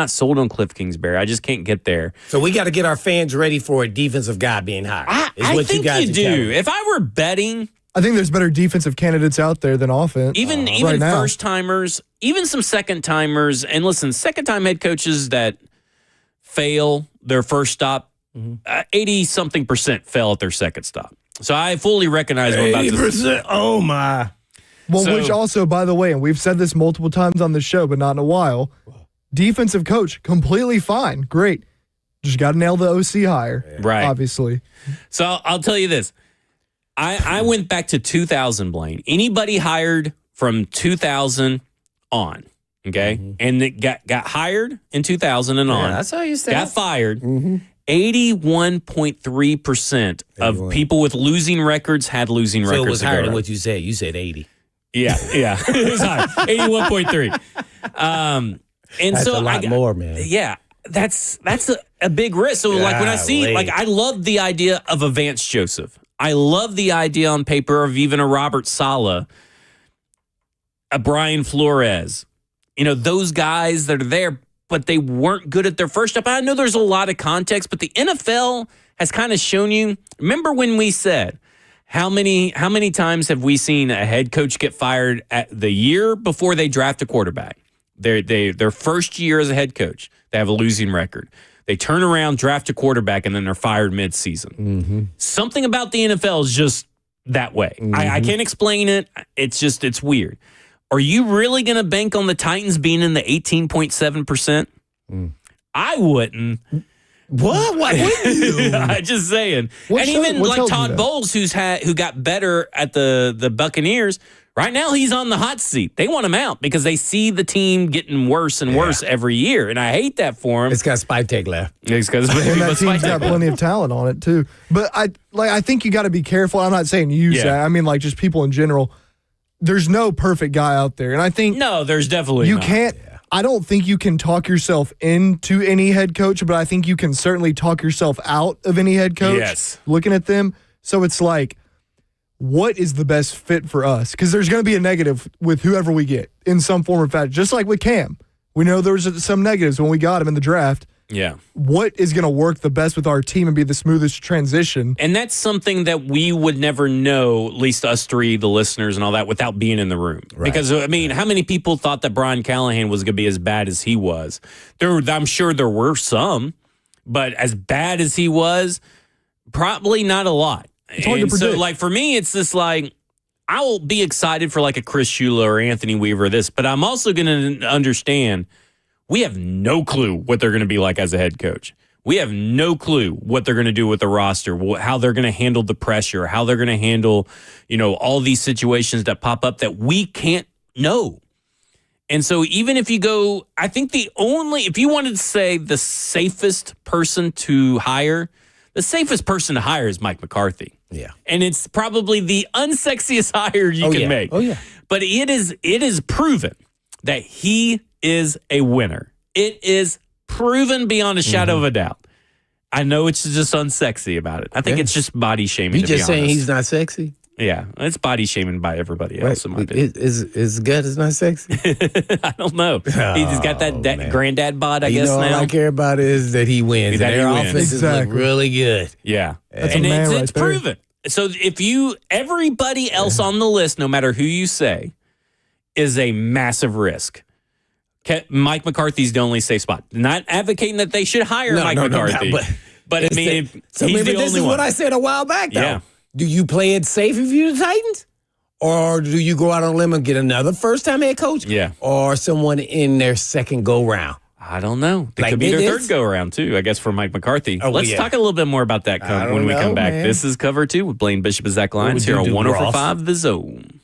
sold on Cliff Kingsbury. I just can't get there. So we got to get our fans ready for a defensive guy being hired. I think you do. If I were betting, I think there's better defensive candidates out there than offense. Even first timers, even some second timers. And listen, second time head coaches that fail their first stop, 80-something% fail at their second stop. So I fully recognize what I'm about to say. Oh my. Well, which also, by the way, and we've said this multiple times on the show, but not in a while. Defensive coach, completely fine. Great. Just got to nail the OC hire. Right. Obviously. So I'll tell you this. I went back to 2000, Blaine. Anybody hired from 2000 on, okay? And it got hired in 2000 and on. That's how you say got fired. 81.3% of people with losing records had losing records. So it was higher than what you said. You said 80. Yeah. It was high. 81.3. And that's so a lot more, man. Yeah, that's a big risk. So like when I see, like, I love the idea of a Vance Joseph. I love the idea on paper of even a Robert Saleh, a Brian Flores. Those guys that are there, but they weren't good at their first step. I know there's a lot of context, but the NFL has kind of shown you. Remember when we said, how many times have we seen a head coach get fired at the year before they draft a quarterback? Their first year as a head coach, they have a losing record. They turn around, draft a quarterback, and then they're fired mid-season. Something about the NFL is just that way. I can't explain it. It's weird. Are you really going to bank on the Titans being in the 18.7%? I wouldn't. What? Why wouldn't you? I'm just saying. And even like Todd Bowles, who got better at the Buccaneers, right now he's on the hot seat. They want him out because they see the team getting worse and worse every year, and I hate that for him. It's got Spike Take left. It's because that team's got plenty of talent on it too. But I think you got to be careful. I'm not saying you, Zach. I mean, like, just people in general. There's no perfect guy out there, and I think there's definitely you not. Can't. I don't think you can talk yourself into any head coach, but I think you can certainly talk yourself out of any head coach. Yes. Looking at them, so it's like, what is the best fit for us? Because there's going to be a negative with whoever we get in some form or fashion. Just like with Cam, we know there was some negatives when we got him in the draft. Yeah. What is going to work the best with our team and be the smoothest transition? And that's something that we would never know, at least us three, the listeners and all that, without being in the room. Right. Because, I mean, how many people thought that Brian Callahan was going to be as bad as he was? I'm sure there were some, but as bad as he was, probably not a lot. It's hard to predict. So, like, for me, it's just like, I will be excited for like a Chris Shula or Anthony Weaver or this, but I'm also going to understand we have no clue what they're going to be like as a head coach. We have no clue what they're going to do with the roster, how they're going to handle the pressure, how they're going to handle, all these situations that pop up that we can't know. And so even if you go, I think if you wanted to say the safest person to hire, the safest person to hire is Mike McCarthy. Yeah. And it's probably the unsexiest hire you can make. Oh, yeah. But it is proven that he is a winner. It is proven beyond a shadow of a doubt. I know it's just unsexy about it. I think it's just body shaming. You just saying he's not sexy? Yeah, it's body shaming by everybody else. In my opinion. Is gut is not sexy? I don't know. He's got that granddad bod, I guess. All now I care about is that he wins. That their he wins. offenses look really good. Yeah, That's and a man it's right there. proven. So if everybody else on the list, no matter who you say, is a massive risk. Mike McCarthy's the only safe spot. Not advocating that they should hire Mike McCarthy. But I mean, so he's maybe the this only is one. what I said a while back, though. Yeah. Do you play it safe if you're the Titans? Or do you go out on a limb and get another first-time head coach? Yeah. Or someone in their second go-round? I don't know. It Like could be it their is? third go-around, too, I guess, for Mike McCarthy. Oh, Let's yeah. talk a little bit more about that when we come back. man. This is Cover 2 with Blaine Bishop and Zach Lyons would here you on do, 104.5 The Zone.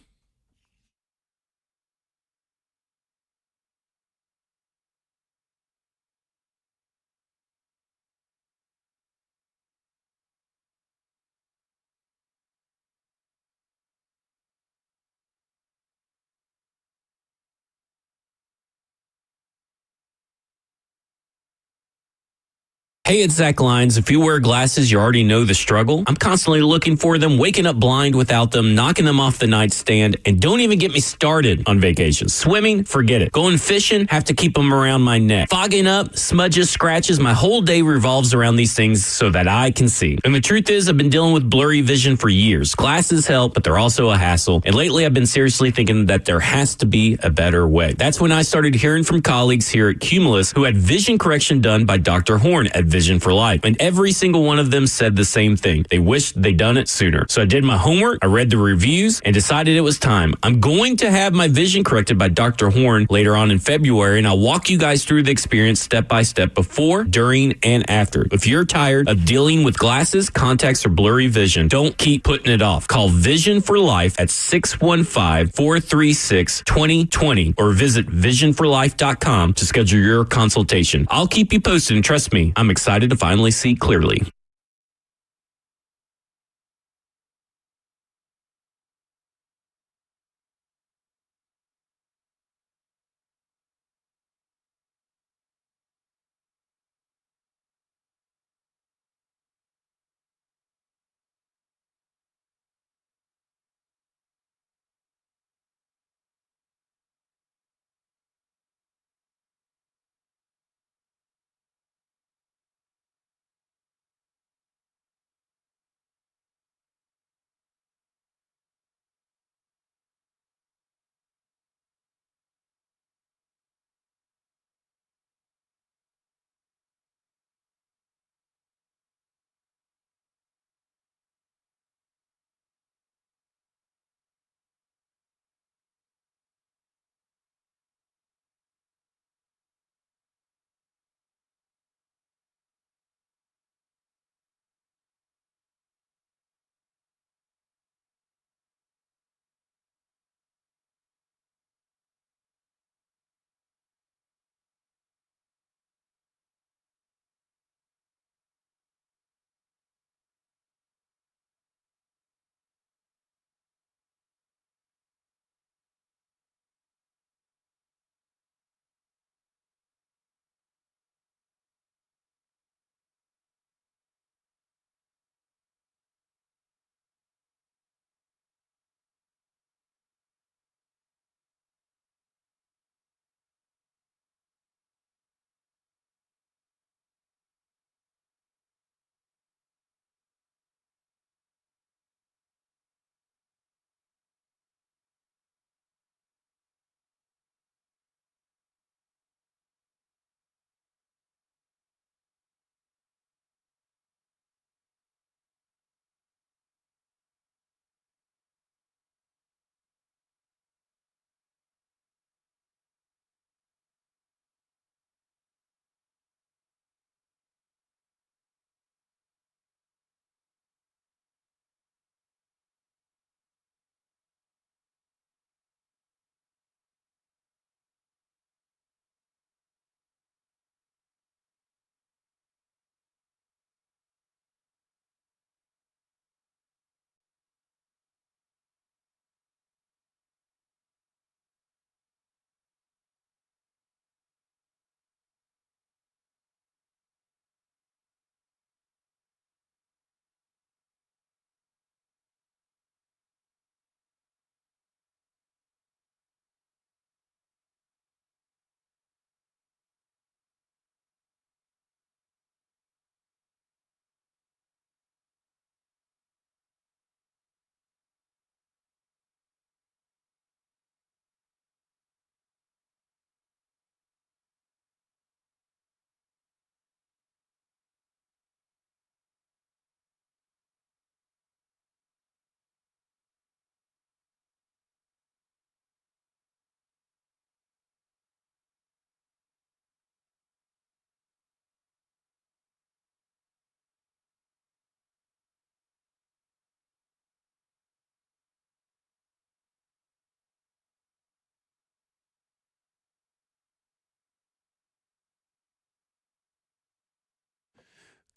Hey, it's Zach Lyons. If you wear glasses, you already know the struggle. I'm constantly looking for them, waking up blind without them, knocking them off the nightstand, and don't even get me started on vacation. Swimming, forget it. Going fishing, have to keep them around my neck. Fogging up, smudges, scratches, my whole day revolves around these things so that I can see. And the truth is, I've been dealing with blurry vision for years. Glasses help, but they're also a hassle. And lately, I've been seriously thinking that there has to be a better way. That's when I started hearing from colleagues here at Cumulus who had vision correction done by Dr. Horn at Vision for Life. And every single one of them said the same thing. They wished they'd done it sooner. So I did my homework, I read the reviews, and decided it was time. I'm going to have my vision corrected by Dr. Horn later on in February, and I'll walk you guys through the experience step by step before, during, and after. If you're tired of dealing with glasses, contacts, or blurry vision, don't keep putting it off. Call Vision for Life at 615-436-2020 or visit visionforlife.com to schedule your consultation. I'll keep you posted, and trust me, I'm excited to finally see clearly.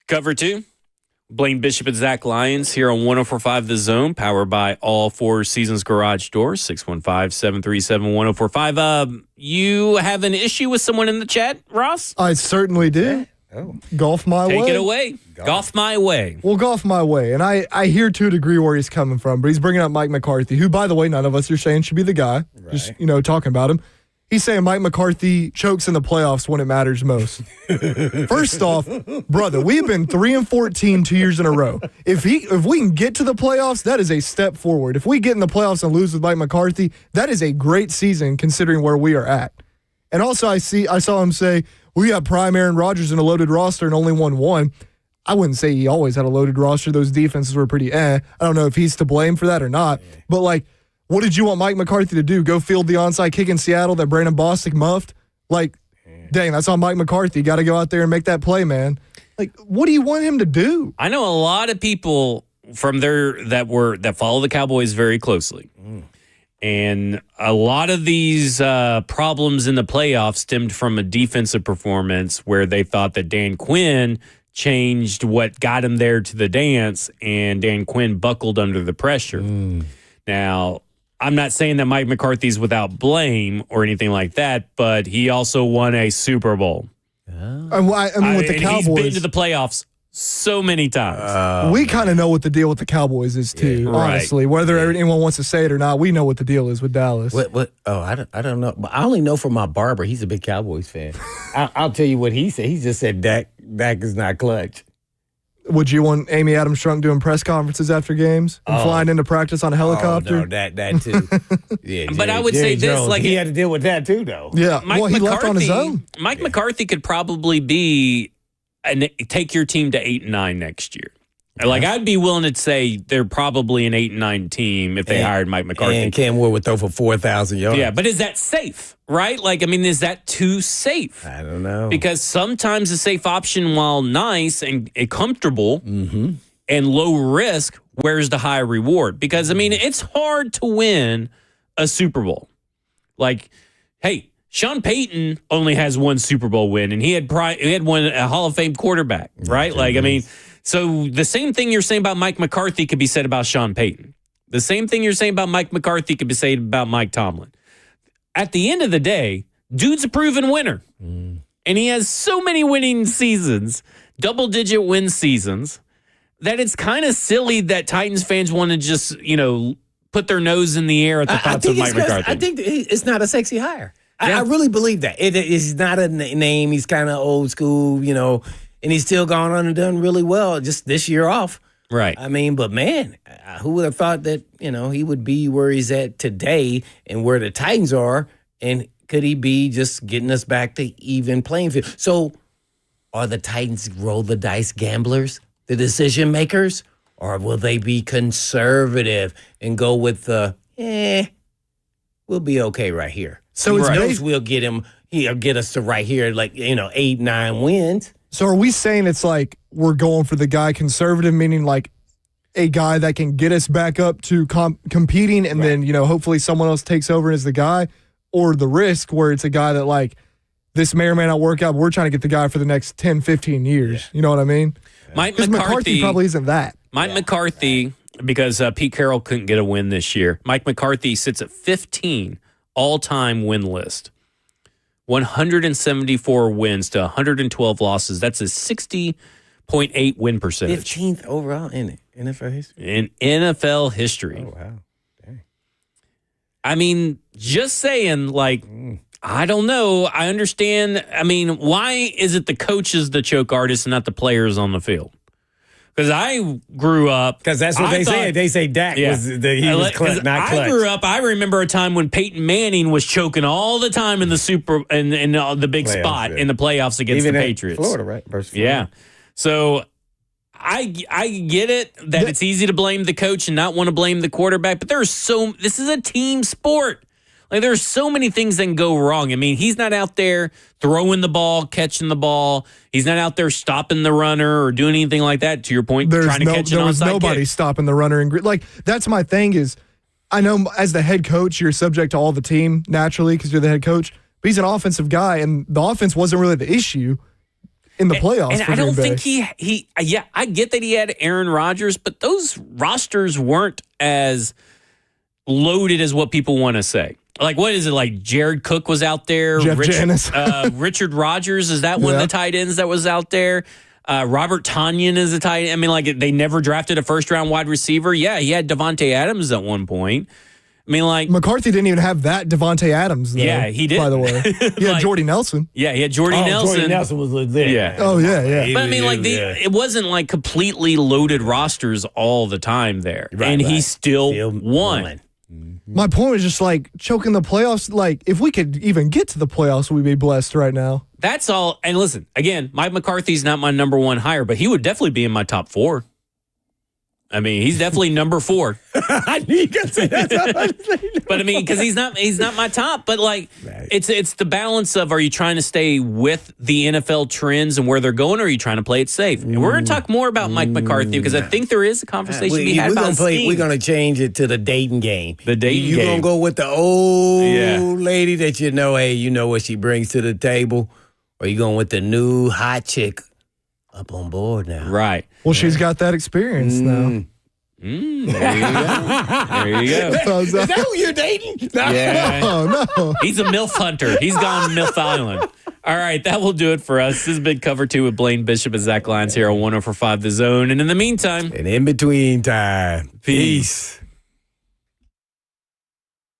Cover 2. Blaine Bishop and Zach Lyons here on 104.5 The Zone, powered by All Four Seasons Garage Doors, 615-737-1045. You have an issue with someone in the chat, Ross? I certainly do. Golf my way. Take it away. Golf my way. Well, golf my way. And I hear to a degree where he's coming from, but he's bringing up Mike McCarthy, who, by the way, none of us are saying should be the guy. Right. Just, talking about him. He's saying Mike McCarthy chokes in the playoffs when it matters most. First off, brother, we've been 3-14 2 years in a row. If we can get to the playoffs, that is a step forward. If we get in the playoffs and lose with Mike McCarthy, that is a great season considering where we are at. And also, I saw him say, we have prime Aaron Rodgers in a loaded roster and only won one. I wouldn't say he always had a loaded roster. Those defenses were pretty I don't know if he's to blame for that or not. But, what did you want Mike McCarthy to do? Go field the onside kick in Seattle that Brandon Bostic muffed? Dang, that's on Mike McCarthy. Got to go out there and make that play, man. What do you want him to do? I know a lot of people from there that follow the Cowboys very closely. And a lot of these problems in the playoffs stemmed from a defensive performance where they thought that Dan Quinn changed what got him there to the dance, and Dan Quinn buckled under the pressure. Now, I'm not saying that Mike McCarthy's without blame or anything like that, but he also won a Super Bowl. I mean, with the Cowboys, he's been to the playoffs so many times. We kind of know what the deal with the Cowboys is too. Honestly, whether anyone wants to say it or not, we know what the deal is with Dallas. What? Oh, I don't know. But I only know from my barber. He's a big Cowboys fan. I'll tell you what he said. He just said Dak is not clutch. Would you want Amy Adams Strunk doing press conferences after games and flying into practice on a helicopter? Oh, no, that too. Yeah, but I would say this, Jones, he had to deal with that too, though. Yeah, he left on his own. Mike McCarthy could probably be take your team to 8-9 next year. I'd be willing to say they're probably an 8-9 team if they hired Mike McCarthy. And Cam Ward would throw for 4,000 yards. Yeah, but is that safe, right? Is that too safe? I don't know. Because sometimes a safe option, while nice and comfortable and low risk, where's the high reward? Because, it's hard to win a Super Bowl. Hey, Sean Payton only has one Super Bowl win, and he had a Hall of Fame quarterback, right? So the same thing you're saying about Mike McCarthy could be said about Sean Payton. The same thing you're saying about Mike McCarthy could be said about Mike Tomlin. At the end of the day, dude's a proven winner. And he has so many winning seasons, double-digit win seasons, that it's kind of silly that Titans fans want to just, put their nose in the air at the thoughts of Mike McCarthy. I think it's not a sexy hire. I really believe that. It is not a name. He's kind of old school, and he's still gone on and done really well just this year off. Right. But man, who would have thought that, he would be where he's at today and where the Titans are, and could he be just getting us back to even playing field? So are the Titans roll the dice gamblers, the decision makers, or will they be conservative and go with the, we'll be okay right here? So it's knows we'll get him, he'll get us to right here, 8-9 wins. So are we saying it's we're going for the guy conservative, meaning a guy that can get us back up to competing and then, hopefully someone else takes over as the guy, or the risk where it's a guy that this may or may not work out, but we're trying to get the guy for the next 10, 15 years. Yeah. You know what I mean? Mike McCarthy probably isn't that. Mike McCarthy, because Pete Carroll couldn't get a win this year, Mike McCarthy sits at 15 all-time win list. 174 wins to 112 losses. That's a 60.8 win percentage. 15th overall in NFL history. In NFL history. Oh, wow. Dang. Just saying, I don't know. I understand. Why is it the coaches the choke artists and not the players on the field? Because I grew up. Because that's what they say. They say Dak was not clutch. I grew up. I remember a time when Peyton Manning was choking all the time in the the big playoffs, spot in the playoffs against the Patriots. Florida, right? Versus Florida. Yeah. So I get it that it's easy to blame the coach and not want to blame the quarterback, but this is a team sport. There's so many things that can go wrong. He's not out there throwing the ball, catching the ball. He's not out there stopping the runner or doing anything like that. To your point, trying to catch an onside kick. There was nobody stopping the runner. That's my thing is, I know as the head coach, you're subject to all the team naturally because you're the head coach, but he's an offensive guy, and the offense wasn't really the issue in the playoffs. And I don't think I get that he had Aaron Rodgers, but those rosters weren't as loaded as what people want to say. Like, what is it? Like, Jared Cook was out there. Jeff Janis. Richard Rodgers, is that one of the tight ends that was out there? Robert Tonyan is a tight end. I mean, like, they never drafted a first-round wide receiver. Yeah, he had Devontae Adams at one point. I mean, like... McCarthy didn't even have that Devontae Adams, though. Yeah, he did. By the way. He had Jordy Nelson. Yeah, he had Jordy Nelson. Jordy Nelson was legit. Yeah. Oh, yeah. But I mean, like, it wasn't like completely loaded rosters all the time there. And he still won. My point was just like choking the playoffs. Like, if we could even get to the playoffs, we'd be blessed right now. That's all. And listen, again, Mike McCarthy's not my number one hire, but he would definitely be in my top 4. I mean, he's definitely number 4. I knew you could say that. But I mean, because he's not my top. But like, it's the balance of, are you trying to stay with the NFL trends and where they're going, or are you trying to play it safe? And we're going to talk more about Mike McCarthy, because I think there is a conversation to be had about scheme. We're going to change it to the dating game. The dating game. You're going to go with the old lady that you know, hey, you know what she brings to the table, or you going with the new hot chick up on board now? Right. Well, she's got that experience now. There you go. There you go. Is that who you're dating? Yeah. No. He's a MILF hunter. He's gone to MILF Island. All right, that will do it for us. This has been Cover 2 with Blaine Bishop and Zach Lyons here on 104.5 The Zone. And in the meantime... And in between time. Peace.